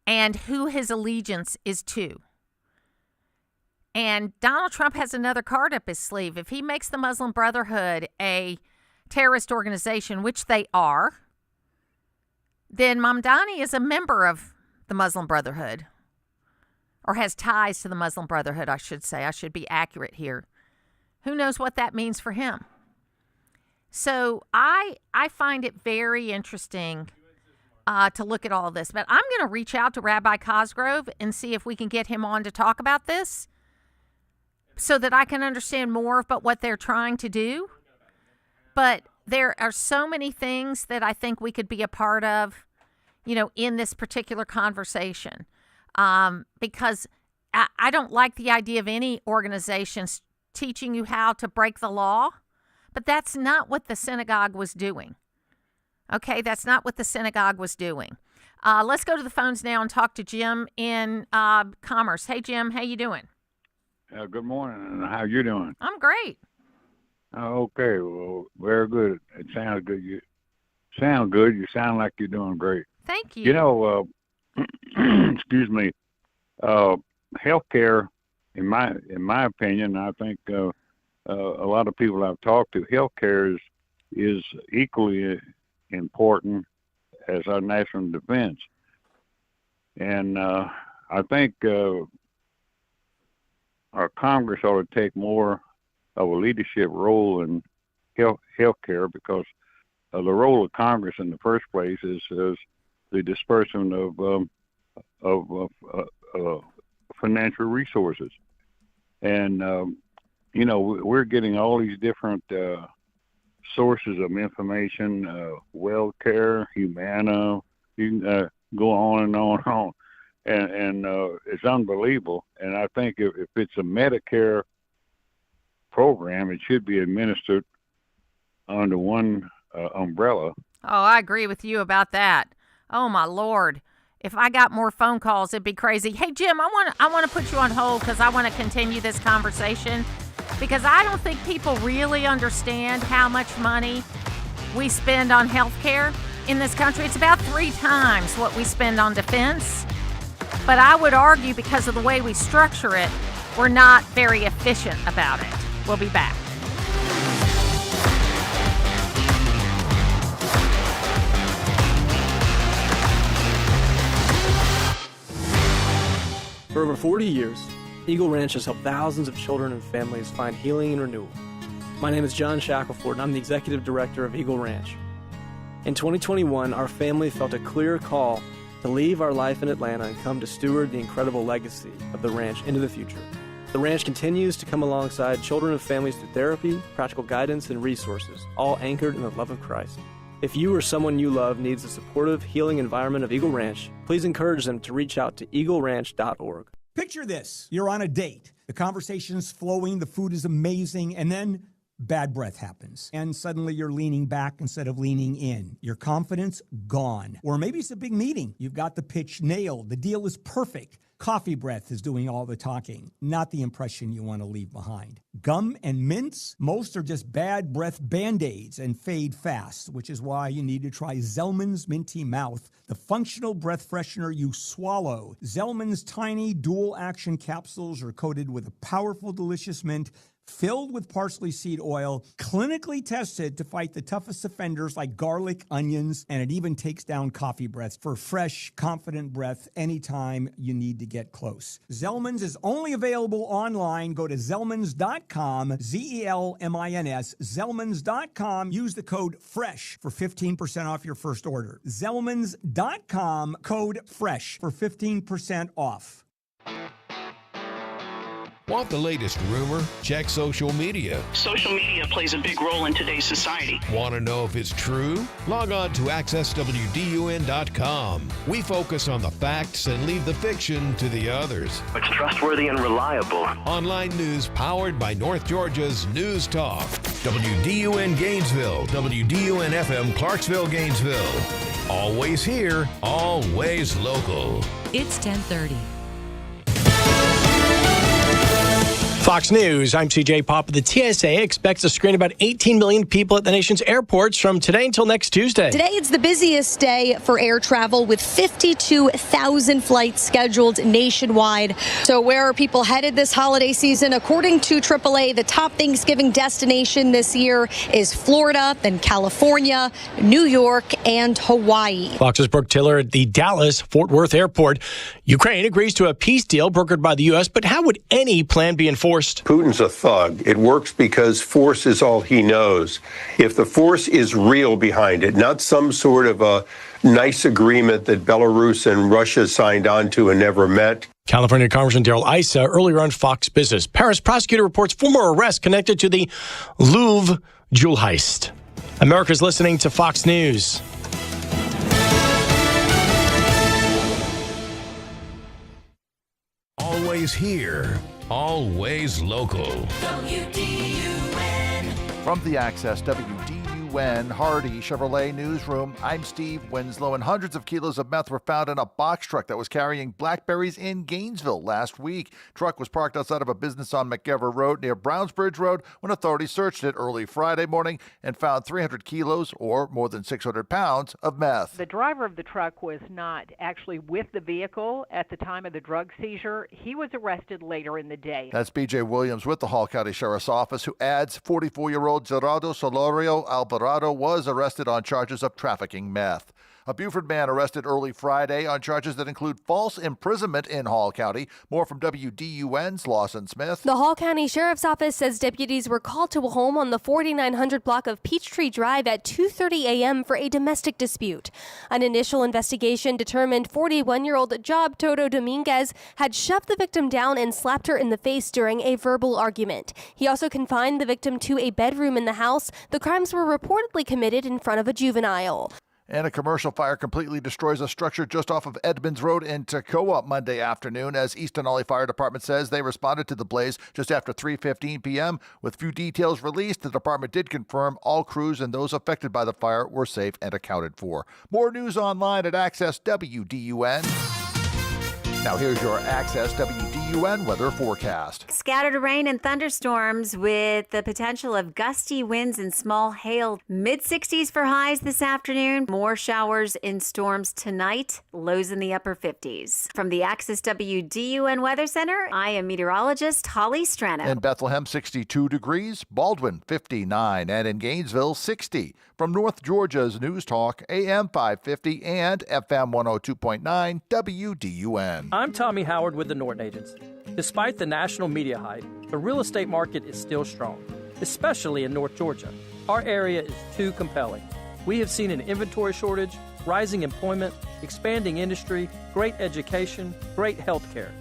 and who his allegiance is to. And Donald Trump has another card up his sleeve. If he makes the Muslim Brotherhood a terrorist organization, which they are, then Mamdani is a member of the Muslim Brotherhood, or has ties to the Muslim Brotherhood, I should say. I should be accurate here. Who knows what that means for him? So I find it very interesting to look at all of this. But I'm going to reach out to Rabbi Cosgrove and see if we can get him on to talk about this so that I can understand more about what they're trying to do. But there are so many things that I think we could be a part of, in this particular conversation. Because I don't like the idea of any organizations teaching you how to break the law, but that's not what the synagogue was doing. Okay, that's not what the synagogue was doing. Let's go to the phones now and talk to Jim in Commerce. Hey, Jim, how you doing? Good morning. How you doing? I'm great. Okay, well, very good. It sounds good. You sound good. You sound like you're doing great. Thank you. Excuse me. Healthcare, in my opinion, I think a lot of people I've talked to, healthcare is equally important as our national defense, and I think our Congress ought to take more of a leadership role in healthcare, because the role of Congress in the first place is the disbursement of financial resources. And, we're getting all these different sources of information, WellCare, Humana, you can go on and on and on. And it's unbelievable. And I think if it's a Medicare program, it should be administered under one umbrella. Oh, I agree with you about that. Oh, my Lord. If I got more phone calls, it'd be crazy. Hey, Jim, I want to put you on hold because I want to continue this conversation, because I don't think people really understand how much money we spend on health care in this country. It's about 3 times what we spend on defense. But I would argue, because of the way we structure it, we're not very efficient about it. We'll be back. For over 40 years, Eagle Ranch has helped thousands of children and families find healing and renewal. My name is John Shackelford, and I'm the Executive Director of Eagle Ranch. In 2021, our family felt a clear call to leave our life in Atlanta and come to steward the incredible legacy of the ranch into the future. The ranch continues to come alongside children and families through therapy, practical guidance, and resources, all anchored in the love of Christ. If you or someone you love needs the supportive, healing environment of Eagle Ranch, please encourage them to reach out to eagleranch.org. Picture this. You're on a date. The conversation's flowing, the food is amazing, and then bad breath happens. And suddenly you're leaning back instead of leaning in. Your confidence gone. Or maybe it's a big meeting. You've got the pitch nailed. The deal is perfect. Coffee breath is doing all the talking, not the impression you want to leave behind. Gum and mints, most are just bad breath Band-Aids and fade fast, which is why you need to try Zellman's Minty Mouth, the functional breath freshener you swallow. Zellman's tiny dual-action capsules are coated with a powerful, delicious mint filled with parsley seed oil, clinically tested to fight the toughest offenders like garlic, onions, and it even takes down coffee breath for fresh, confident breath anytime you need to get close. Zellman's is only available online. Go to Zellmans.com, Z-E-L-M-I-N-S, Zellmans.com. Use the code FRESH for 15% off your first order. Zellmans.com, code FRESH for 15% off. Want the latest rumor? Check social media. Social media plays a big role in today's society. Want to know if it's true? Log on to accesswdun.com. We focus on the facts and leave the fiction to the others. It's trustworthy and reliable. Online news powered by North Georgia's News Talk. WDUN Gainesville, WDUN-FM Clarksville, Gainesville. Always here, always local. It's 10:30. Fox News, I'm CJ Papa. The TSA expects to screen about 18 million people at the nation's airports from today until next Tuesday. Today, it's the busiest day for air travel with 52,000 flights scheduled nationwide. So where are people headed this holiday season? According to AAA, the top Thanksgiving destination this year is Florida, then California, New York, and Hawaii. Fox's Brooke Tiller at the Dallas-Fort Worth Airport. Ukraine agrees to a peace deal brokered by the U.S., but how would any plan be enforced? Putin's a thug. It works because force is all he knows. If the force is real behind it, not some sort of a nice agreement that Belarus and Russia signed on to and never met. California Congressman Darrell Issa earlier on Fox Business. Paris prosecutor reports 4 more arrests connected to the Louvre jewel heist. America's listening to Fox News. Always here, always local. WDUN. From the Access WDUN Hardy Chevrolet Newsroom, I'm Steve Winslow, and hundreds of kilos of meth were found in a box truck that was carrying blackberries in Gainesville last week. Truck was parked outside of a business on McGever Road near Brownsbridge Road when authorities searched it early Friday morning and found 300 kilos, or more than 600 pounds, of meth. The driver of the truck was not actually with the vehicle at the time of the drug seizure. He was arrested later in the day. That's B.J. Williams with the Hall County Sheriff's Office, who adds 44-year-old Gerardo Solorio Alvarado was arrested on charges of trafficking meth. A Buford man arrested early Friday on charges that include false imprisonment in Hall County. More from WDUN's Lawson Smith. The Hall County Sheriff's Office says deputies were called to a home on the 4900 block of Peachtree Drive at 2:30 a.m. for a domestic dispute. An initial investigation determined 41-year-old Job Toto Dominguez had shoved the victim down and slapped her in the face during a verbal argument. He also confined the victim to a bedroom in the house. The crimes were reportedly committed in front of a juvenile. And a commercial fire completely destroys a structure just off of Edmonds Road in Toccoa Monday afternoon. As East Denali Fire Department says, they responded to the blaze just after 3:15 p.m. With few details released, the department did confirm all crews and those affected by the fire were safe and accounted for. More news online at Access WDUN. Now here's your Access WDUN weather forecast. Scattered rain and thunderstorms with the potential of gusty winds and small hail. Mid-60s for highs this afternoon. More showers in storms tonight. Lows in the upper 50s. From the Access WDUN Weather Center, I am meteorologist Holly Strano. In Bethlehem, 62 degrees. Baldwin, 59. And in Gainesville, 60. From North Georgia's News Talk, AM 550 and FM 102.9 WDUN. I'm Tommy Howard with the Norton Agency. Despite the national media hype, the real estate market is still strong, especially in North Georgia. Our area is too compelling. We have seen an inventory shortage, rising employment, expanding industry, great education, great health care.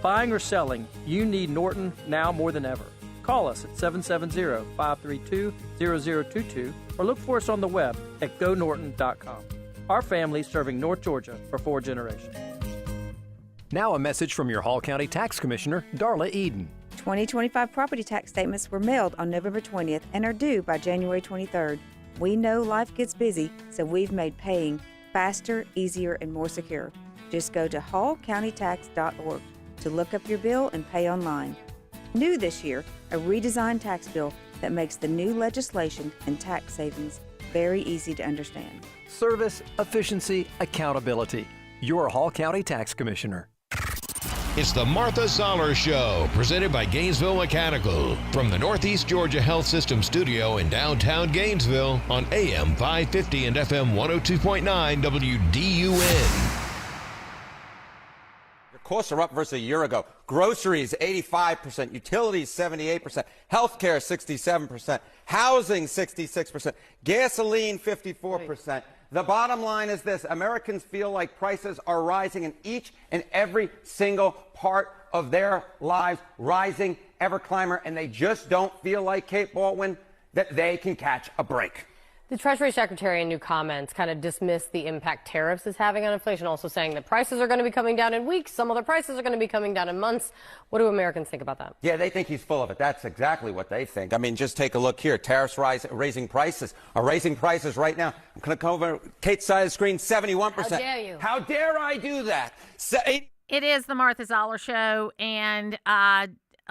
Buying or selling, you need Norton now more than ever. Call us at 770-532-0022 or look for us on the web at gonorton.com. Our family serving North Georgia for 4 generations. Now a message from your Hall County Tax Commissioner, Darla Eden. 2025 property tax statements were mailed on November 20th and are due by January 23rd. We know life gets busy, so we've made paying faster, easier, and more secure. Just go to hallcountytax.org to look up your bill and pay online. New this year, a redesigned tax bill that makes the new legislation and tax savings very easy to understand. Service, efficiency, accountability. Your Hall County Tax Commissioner. It's the Martha Zoller Show, presented by Gainesville Mechanical. From the Northeast Georgia Health System studio in downtown Gainesville on AM 550 and FM 102.9 WDUN. Costs are up versus a year ago. Groceries, 85%. Utilities, 78%. Healthcare, 67%. Housing, 66%. Gasoline, 54%. The bottom line is this. Americans feel like prices are rising in each and every single part of their lives rising ever climber, and they just don't feel like, Kate Baldwin, that they can catch a break. The Treasury Secretary in new comments kind of dismissed the impact tariffs is having on inflation, also saying that prices are going to be coming down in weeks. Some other prices are going to be coming down in months. What do Americans think about that? Yeah, they think he's full of it. That's exactly what they think. I mean, just take a look here. Tariffs raising prices right now. I'm going to come over Kate's side of the screen, 71%. How dare you? How dare I do that? It is the Martha Zoller Show, and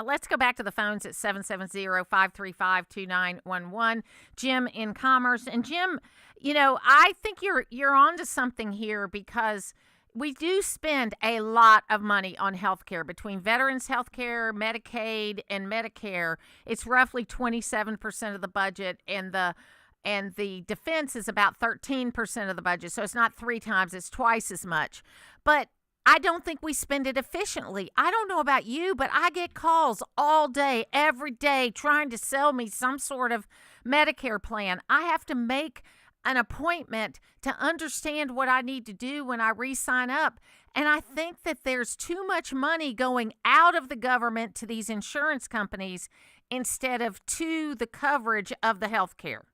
let's go back to the phones at 770-535-2911. Jim in Commerce. And Jim, I think you're onto something here, because we do spend a lot of money on health care. Between veterans health care, Medicaid, and Medicare, it's roughly 27% of the budget, and the defense is about 13% of the budget. So it's not 3 times, it's twice as much. But I don't think we spend it efficiently. I don't know about you, but I get calls all day, every day, trying to sell me some sort of Medicare plan. I have to make an appointment to understand what I need to do when I re-sign up. And I think that there's too much money going out of the government to these insurance companies instead of to the coverage of the health care.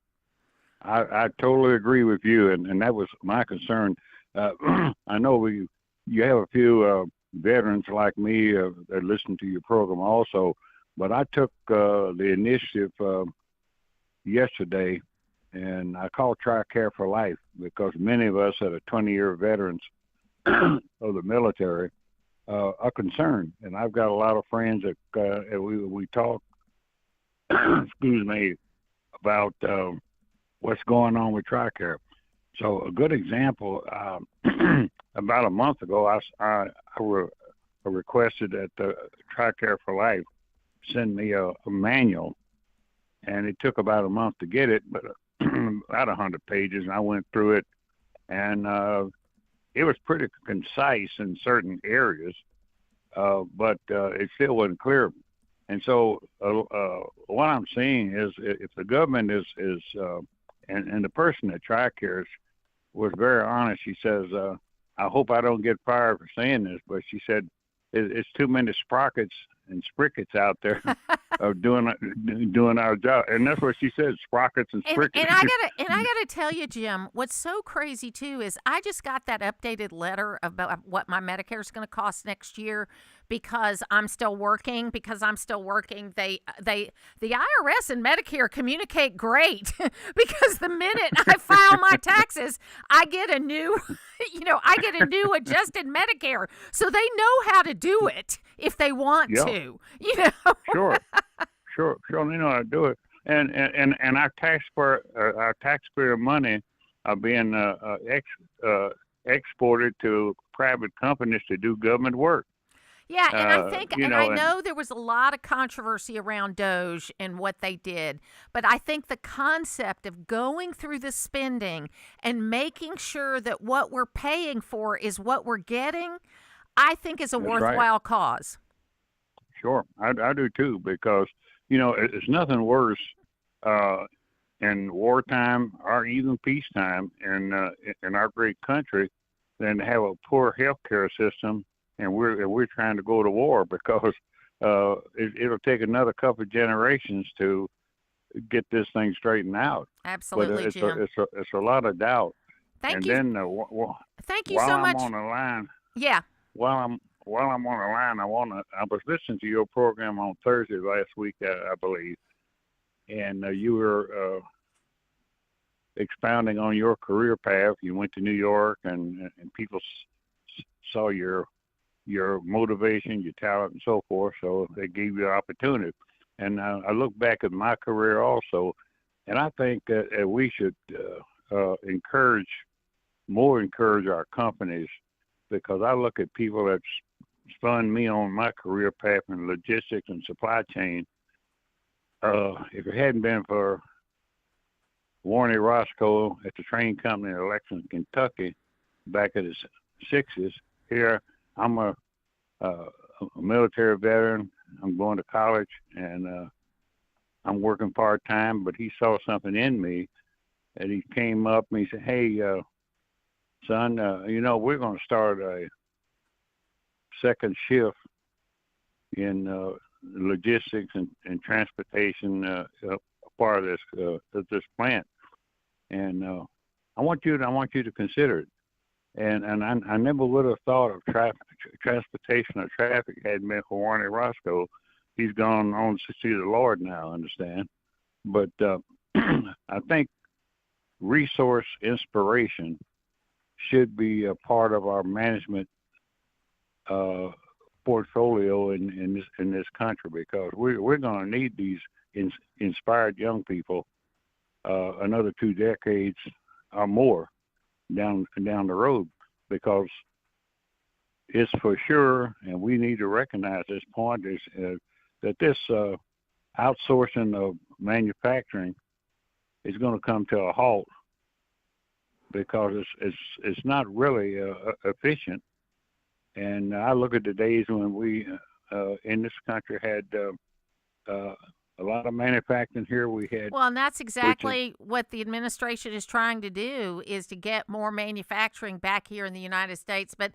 I totally agree with you, and that was my concern. I know you have a few veterans like me that listen to your program also, but I took the initiative yesterday, and I called TRICARE for Life, because many of us that are 20-year veterans of the military are concerned. And I've got a lot of friends that we talk, excuse me, about what's going on with TRICARE. So a good example, about a month ago, I requested that the TRICARE for Life send me a manual, and it took about a month to get it, but about 100 pages, and I went through it, and it was pretty concise in certain areas, but it still wasn't clear. And so what I'm seeing is, if the government is and the person at TRICARE was very honest. She says, I hope I don't get fired for saying this, but she said, it's too many sprockets and sprickets out there of doing our job. And that's what she said, sprockets and sprickets. And I gotta tell you, Jim, what's so crazy too is I just got that updated letter about what my Medicare is going to cost next year, because I'm still working. The IRS and Medicare communicate great, because the minute I file my taxes, I get a new adjusted Medicare. So they know how to do it if they want to, Sure, they know how to do it. And our taxpayer money are being exported to private companies to do government work. Yeah, and I think, I know there was a lot of controversy around Doge and what they did, but I think the concept of going through the spending and making sure that what we're paying for is what we're getting, I think is a worthwhile cause. Sure, I do too, because, it's nothing worse in wartime or even peacetime in our great country than to have a poor healthcare system. And we're trying to go to war, because it'll take another couple of generations to get this thing straightened out. Absolutely, but Jim. It's a lot of doubt. Thank you. Then thank you so much. While I'm on the line, yeah. While I'm on the line, I was listening to your program on Thursday last week, I believe, and you were expounding on your career path. You went to New York, and people saw your motivation, your talent, and so forth. So they gave you an opportunity. And I look back at my career also, and I think that we should encourage our companies, because I look at people that spun me on my career path in logistics and supply chain. If it hadn't been for Warren Roscoe at the train company in Lexington, Kentucky, back in the 60s, here I'm a military veteran. I'm going to college, and I'm working part-time, but he saw something in me, and he came up and he said, hey, son, we're going to start a second shift in logistics and transportation part of this plant. And I want you to consider it. And I never would have thought of transportation or traffic hadn't been for Warnie Roscoe. He's gone on to see the Lord now, I understand. But I think resource inspiration should be a part of our management portfolio in this country, because we're going to need these inspired young people another 2 decades or more down the road, because it's for sure, and we need to recognize this point, is that this outsourcing of manufacturing is going to come to a halt, because it's not really efficient. And I look at the days when we in this country had a lot of manufacturing here. We had and that's exactly what the administration is trying to do, is to get more manufacturing back here in the United States. But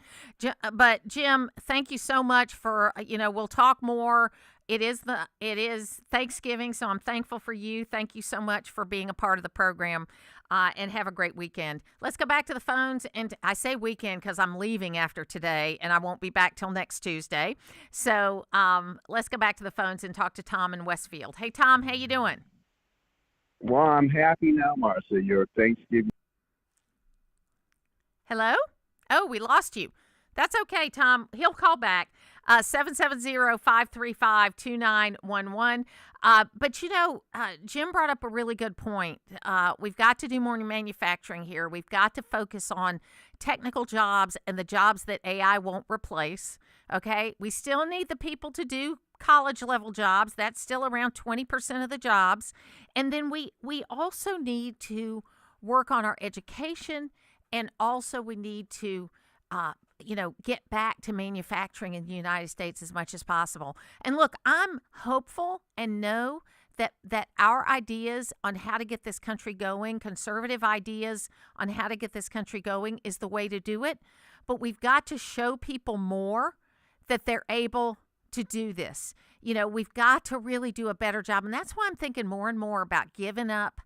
Jim, thank you so much for we'll talk more. It is Thanksgiving, so I'm thankful for you. Thank you so much for being a part of the program, and have a great weekend. Let's go back to the phones, and I say weekend because I'm leaving after today, and I won't be back till next Tuesday. So let's go back to the phones and talk to Tom in Westfield. Hey, Tom, how you doing? Well, I'm happy now, Marcia. Your Thanksgiving. Hello? Oh, we lost you. That's okay, Tom. He'll call back. 770-535-2911. But Jim brought up a really good point. We've got to do more manufacturing here. We've got to focus on technical jobs and the jobs that AI won't replace. Okay? We still need the people to do college level jobs. That's still around 20% of the jobs. And then we also need to work on our education, and also we need to get back to manufacturing in the United States as much as possible. And look, I'm hopeful and know that our ideas on how to get this country going, conservative ideas on how to get this country going, is the way to do it. But we've got to show people more that they're able to do this. We've got to really do a better job. And that's why I'm thinking more and more about giving up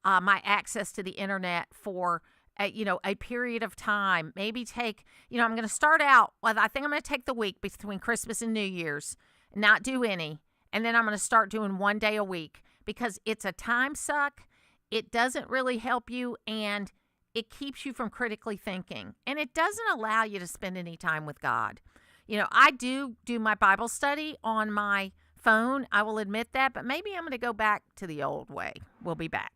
my access to the internet for a period of time. Maybe take, I'm going to start out, I think I'm going to take the week between Christmas and New Year's, not do any. And then I'm going to start doing 1 day a week, because it's a time suck. It doesn't really help you, and it keeps you from critically thinking. And it doesn't allow you to spend any time with God. I do my Bible study on my phone. I will admit that, but maybe I'm going to go back to the old way. We'll be back.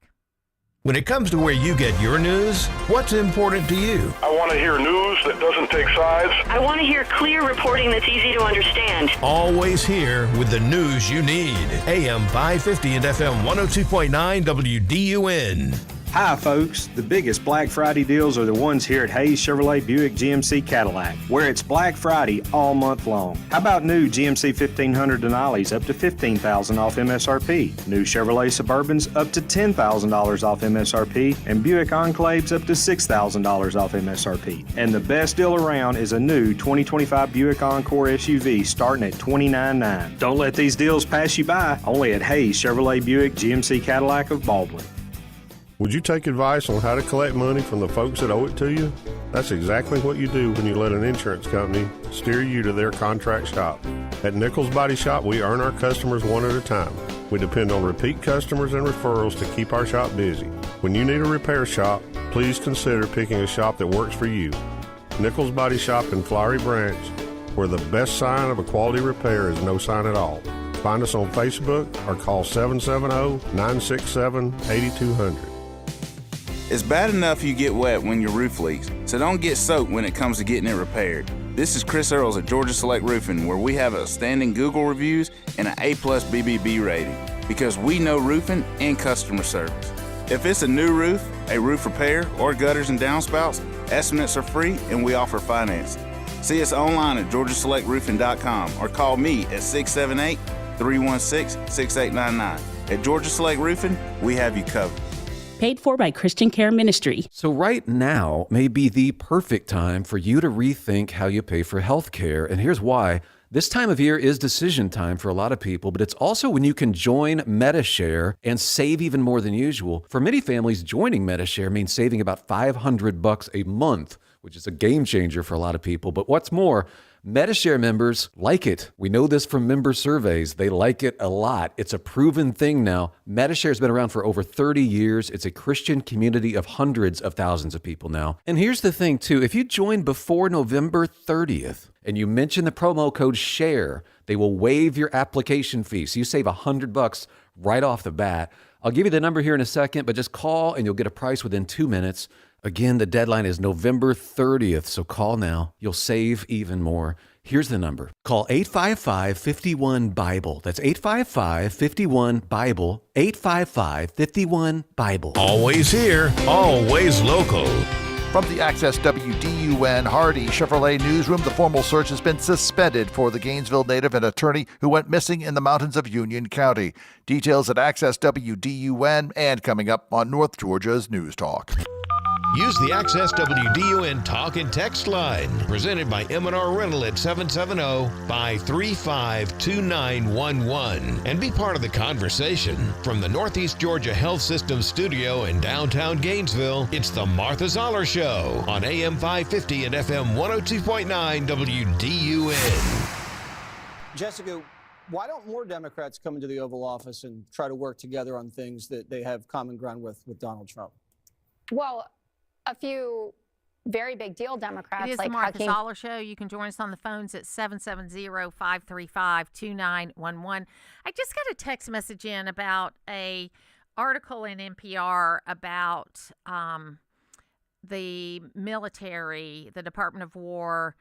When it comes to where you get your news, what's important to you? I want to hear news that doesn't take sides. I want to hear clear reporting that's easy to understand. Always here with the news you need. AM 550 and FM 102.9 WDUN. Hi, folks. The biggest Black Friday deals are the ones here at Hayes Chevrolet Buick GMC Cadillac, where it's Black Friday all month long. How about new GMC 1500 Denali's up to $15,000 off MSRP, new Chevrolet Suburbans up to $10,000 off MSRP, and Buick Enclaves up to $6,000 off MSRP. And the best deal around is a new 2025 Buick Encore SUV starting at $29,900. Don't let these deals pass you by. Only at Hayes Chevrolet Buick GMC Cadillac of Baldwin. Would you take advice on how to collect money from the folks that owe it to you? That's exactly what you do when you let an insurance company steer you to their contract shop. At Nichols Body Shop, we earn our customers one at a time. We depend on repeat customers and referrals to keep our shop busy. When you need a repair shop, please consider picking a shop that works for you. Nichols Body Shop in Flowery Branch, where the best sign of a quality repair is no sign at all. Find us on Facebook or call 770-967-8200. It's bad enough you get wet when your roof leaks, so don't get soaked when it comes to getting it repaired. This is Chris Earls at Georgia Select Roofing, where we have outstanding Google reviews and an A+ BBB rating, because we know roofing and customer service. If it's a new roof, a roof repair, or gutters and downspouts, estimates are free and we offer financing. See us online at georgiaselectroofing.com or call me at 678-316-6899. At Georgia Select Roofing, we have you covered. Paid for by Christian Care Ministry. So right now may be the perfect time for you to rethink how you pay for health care. And here's why. This time of year is decision time for a lot of people, but it's also when you can join MediShare and save even more than usual. For many families, joining MediShare means saving about $500 a month, which is a game changer for a lot of people. But what's more, MediShare members like it. We know this from member surveys. They like it a lot. It's a proven thing now. MediShare has been around for over 30 years. It's a Christian community of hundreds of thousands of people now. And here's the thing, too. If you join before November 30th and you mention the promo code SHARE, they will waive your application fee. So you save $100 right off the bat. I'll give you the number here in a second, but just call and you'll get a price within 2 minutes. Again, the deadline is November 30th, so call now. You'll save even more. Here's the number. Call 855-51-BIBLE. That's 855-51-BIBLE. 855-51-BIBLE. Always here, always local. From the Access WDUN Hardy Chevrolet newsroom, the formal search has been suspended for the Gainesville native and attorney who went missing in the mountains of Union County. Details at Access WDUN and coming up on North Georgia's News Talk. Use the Access WDUN talk and text line, presented by M&R Rental at 770-535-2911, and be part of the conversation. From the Northeast Georgia Health System studio in downtown Gainesville, it's the Martha Zoller Show on AM 550 and FM 102.9 WDUN. Jessica, why don't more Democrats come into the Oval Office and try to work together on things that they have common ground with Donald Trump? Well, a few very big deal Democrats. It is like the Martha Hakeem Zoller Show. You can join us on the phones at 770-535-2911. I just got a text message in about a article in NPR about the military, the Department of War,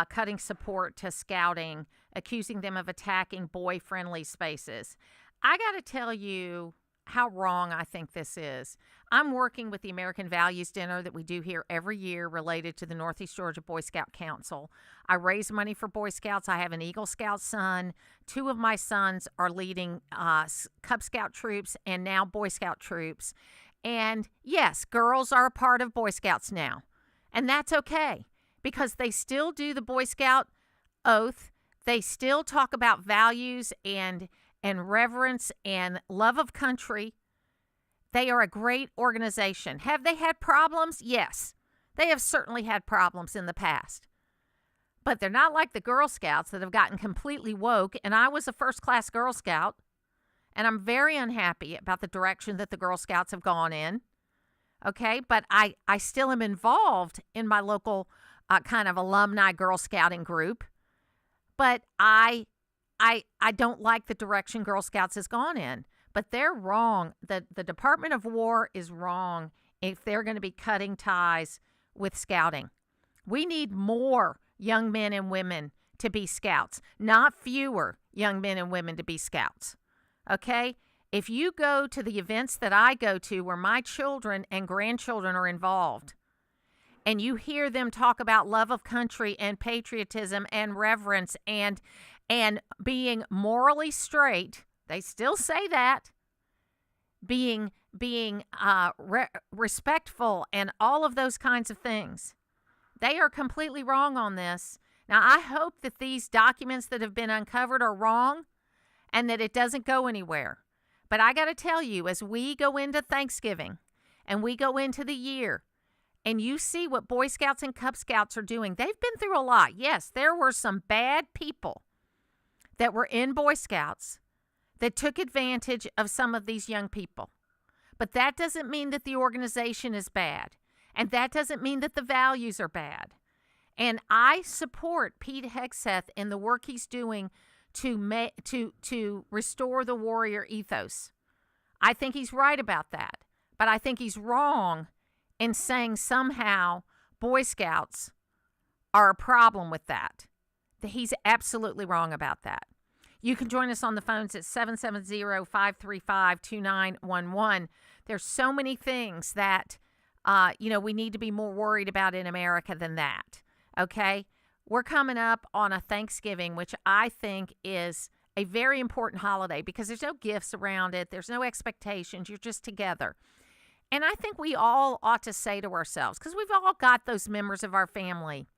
cutting support to scouting, accusing them of attacking boy-friendly spaces. I got to tell you how wrong I think this is. I'm working with the American Values Dinner that we do here every year related to the Northeast Georgia Boy Scout Council. I raise money for Boy Scouts. I have an Eagle Scout son. 2 of my sons are leading Cub Scout troops and now Boy Scout troops. And yes, girls are a part of Boy Scouts now. And that's okay because they still do the Boy Scout oath. They still talk about values and reverence and love of country. They are a great organization. Have they had problems? Yes. They have certainly had problems in the past. But they're not like the Girl Scouts that have gotten completely woke. And I was a first-class Girl Scout, and I'm very unhappy about the direction that the Girl Scouts have gone in. Okay? But I still am involved in my local kind of alumni Girl Scouting group. But I don't like the direction Girl Scouts has gone in, but they're wrong. The Department of War is wrong if they're going to be cutting ties with scouting. We need more young men and women to be scouts, not fewer young men and women to be scouts. Okay? If you go to the events that I go to where my children and grandchildren are involved, and you hear them talk about love of country and patriotism and reverence and being morally straight, they still say that, being respectful and all of those kinds of things. They are completely wrong on this. Now, I hope that these documents that have been uncovered are wrong and that it doesn't go anywhere. But I got to tell you, as we go into Thanksgiving and we go into the year, and you see what Boy Scouts and Cub Scouts are doing, they've been through a lot. Yes, there were some bad people that were in Boy Scouts that took advantage of some of these young people. But that doesn't mean that the organization is bad. And that doesn't mean that the values are bad. And I support Pete Hegseth in the work he's doing to restore the warrior ethos. I think he's right about that. But I think he's wrong in saying somehow Boy Scouts are a problem with that. He's absolutely wrong about that. You can join us on the phones at 770-535-2911. There's so many things that, we need to be more worried about in America than that, okay? We're coming up on a Thanksgiving, which I think is a very important holiday because there's no gifts around it. There's no expectations. You're just together. And I think we all ought to say to ourselves, because we've all got those members of our family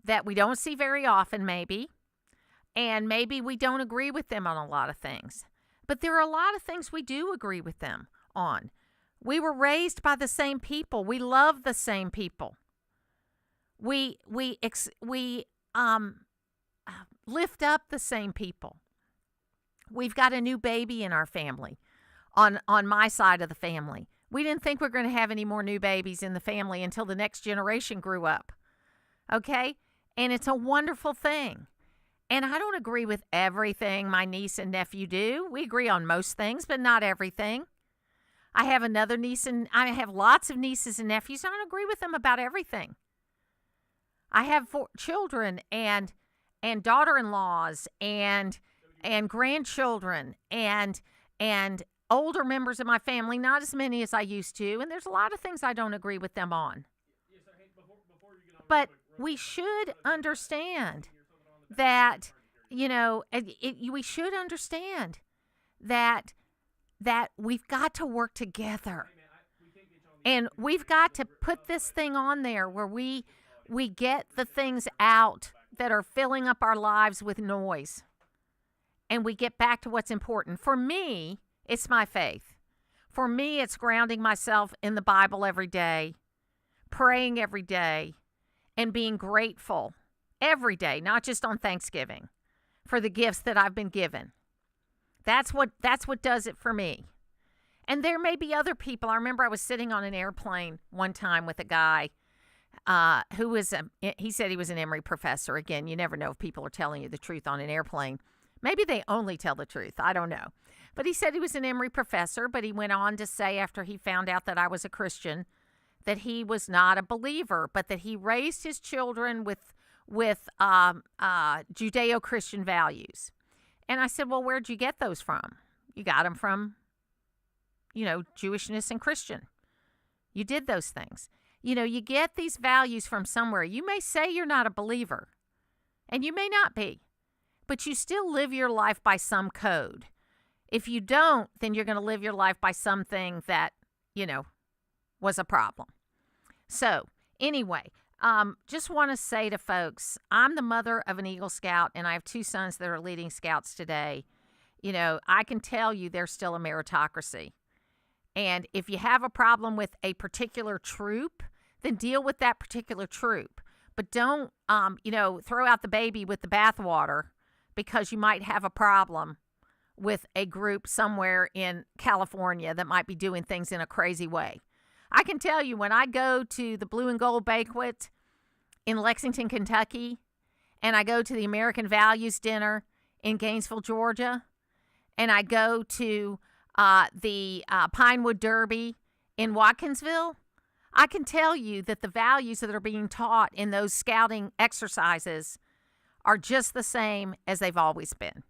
that we don't see very often maybe, And maybe we don't agree with them on a lot of things. But there are a lot of things we do agree with them on. We were raised by the same people. We love the same people. We lift up the same people. We've got a new baby in our family, on my side of the family. We didn't think we were going to have any more new babies in the family until the next generation grew up. Okay? And it's a wonderful thing. And I don't agree with everything my niece and nephew do. We agree on most things, but not everything. I have another niece, and I have lots of nieces and nephews. I don't agree with them about everything. I have 4 children and daughter-in-laws and grandchildren and older members of my family, not as many as I used to. And there's a lot of things I don't agree with them on. But we should understand that, we should understand that we've got to work together. And we've got to put this thing on there where we get the things out that are filling up our lives with noise. And we get back to what's important. For me, it's my faith. For me, it's grounding myself in the Bible every day, praying every day, and being grateful every day, not just on Thanksgiving, for the gifts that I've been given. That's what does it for me. And there may be other people. I remember I was sitting on an airplane one time with a guy who was, he said he was an Emory professor. Again, you never know if people are telling you the truth on an airplane. Maybe they only tell the truth. I don't know. But he said he was an Emory professor, but he went on to say after he found out that I was a Christian that he was not a believer, but that he raised his children with Judeo-Christian values. And I said, well, where'd you get those from? You got them from, Jewishness and Christian. You did those things. You get these values from somewhere. You may say you're not a believer, and you may not be, but you still live your life by some code. If you don't, then you're going to live your life by something that, was a problem. So, anyway, just want to say to folks, I'm the mother of an Eagle Scout, and I have 2 sons that are leading scouts today. I can tell you there's still a meritocracy. And if you have a problem with a particular troop, then deal with that particular troop. But don't, throw out the baby with the bathwater because you might have a problem with a group somewhere in California that might be doing things in a crazy way. I can tell you when I go to the Blue and Gold Banquet in Lexington, Kentucky, and I go to the American Values Dinner in Gainesville, Georgia, and I go to the Pinewood Derby in Watkinsville, I can tell you that the values that are being taught in those scouting exercises are just the same as they've always been.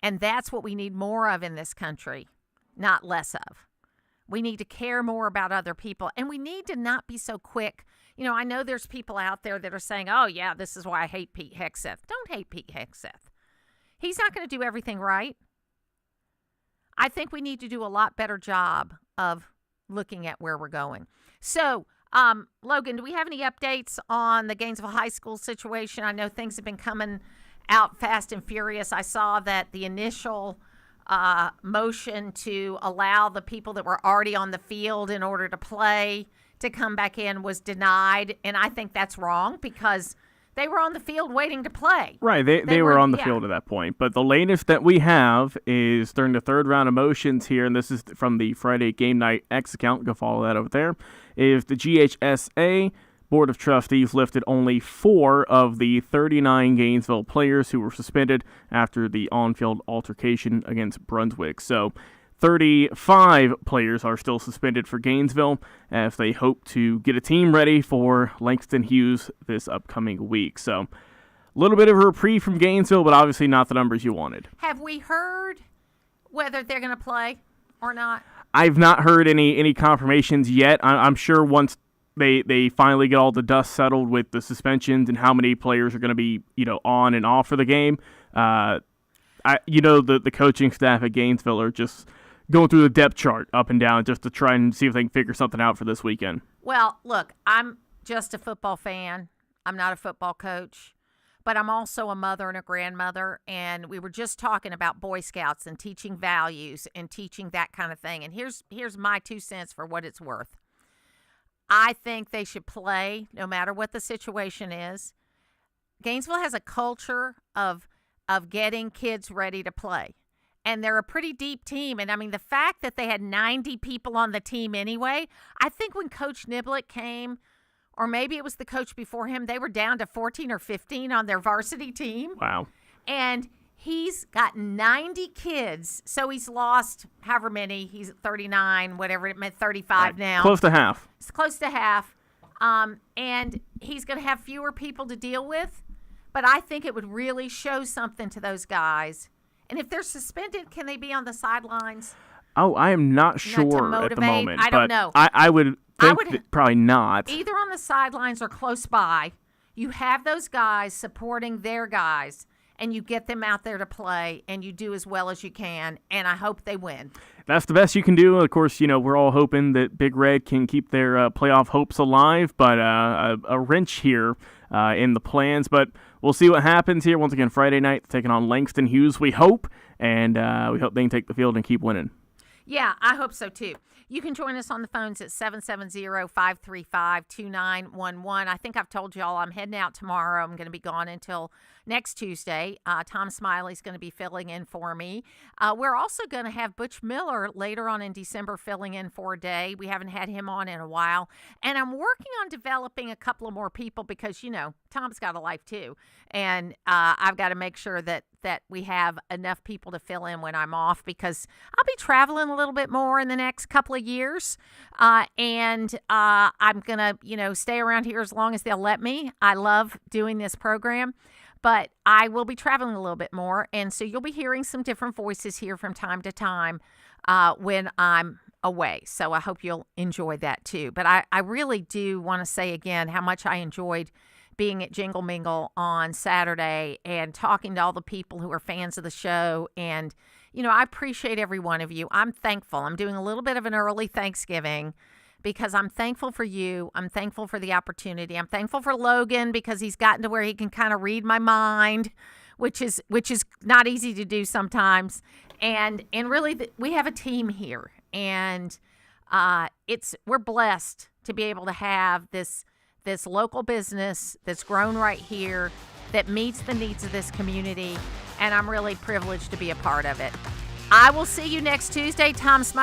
And that's what we need more of in this country, not less of. We need to care more about other people, and we need to not be so quick. I know there's people out there that are saying, oh, yeah, this is why I hate Pete Hegseth. Don't hate Pete Hegseth. He's not going to do everything right. I think we need to do a lot better job of looking at where we're going. So, Logan, do we have any updates on the Gainesville High School situation? I know things have been coming out fast and furious. I saw that the initial motion to allow the people that were already on the field in order to play to come back in was denied. And I think that's wrong because they were on the field waiting to play. Right, they were on the field at that point. But the latest that we have is during the 3rd round of motions here, and this is from the Friday Game Night X account, go follow that over there, is the GHSA Board of Trustees lifted only 4 of the 39 Gainesville players who were suspended after the on-field altercation against Brunswick. So 35 players are still suspended for Gainesville as they hope to get a team ready for Langston Hughes this upcoming week. So a little bit of a reprieve from Gainesville, but obviously not the numbers you wanted. Have we heard whether they're going to play or not? I've not heard any confirmations yet. I'm sure once they finally get all the dust settled with the suspensions and how many players are going to be on and off for the game. The coaching staff at Gainesville are just going through the depth chart up and down just to try and see if they can figure something out for this weekend. Well, look, I'm just a football fan. I'm not a football coach. but I'm also a mother and a grandmother, and we were just talking about Boy Scouts and teaching values and teaching that kind of thing. And here's my 2 cents for what it's worth. I think they should play no matter what the situation is. Gainesville has a culture of getting kids ready to play. And they're a pretty deep team. And, I mean, the fact that they had 90 people on the team anyway, I think when Coach Niblick came, or maybe it was the coach before him, they were down to 14 or 15 on their varsity team. Wow. And he's got 90 kids. So he's lost however many. He's 39, whatever it meant, 35 now. Close to half. It's close to half. And he's going to have fewer people to deal with. But I think it would really show something to those guys. And if they're suspended, can they be on the sidelines? Oh, I am not sure at the moment. I don't know. I would think that probably not. Either on the sidelines or close by. You have those guys supporting their guys, and you get them out there to play, and you do as well as you can, and I hope they win. That's the best you can do. Of course, we're all hoping that Big Red can keep their playoff hopes alive, but a wrench here in the plans. But we'll see what happens here. Once again, Friday night, taking on Langston Hughes, we hope, and we hope they can take the field and keep winning. Yeah, I hope so, too. You can join us on the phones at 770-535-2911. I think I've told y'all I'm heading out tomorrow. I'm going to be gone until next Tuesday. Tom Smiley's going to be filling in for me. We're also going to have Butch Miller later on in December filling in for a day. We haven't had him on in a while. And I'm working on developing a couple of more people because, Tom's got a life too. And I've got to make sure that we have enough people to fill in when I'm off because I'll be traveling a little bit more in the next couple of years. And I'm going to, stay around here as long as they'll let me. I love doing this program, but I will be traveling a little bit more. And so you'll be hearing some different voices here from time to time when I'm away. So I hope you'll enjoy that too. But I really do want to say again how much I enjoyed being at Jingle Mingle on Saturday and talking to all the people who are fans of the show. And, I appreciate every one of you. I'm thankful. I'm doing a little bit of an early Thanksgiving because I'm thankful for you. I'm thankful for the opportunity. I'm thankful for Logan because he's gotten to where he can kind of read my mind, which is not easy to do sometimes. And really, we have a team here. And we're blessed to be able to have this local business that's grown right here that meets the needs of this community, and I'm really privileged to be a part of it. I will see you next Tuesday. Tom Smiley.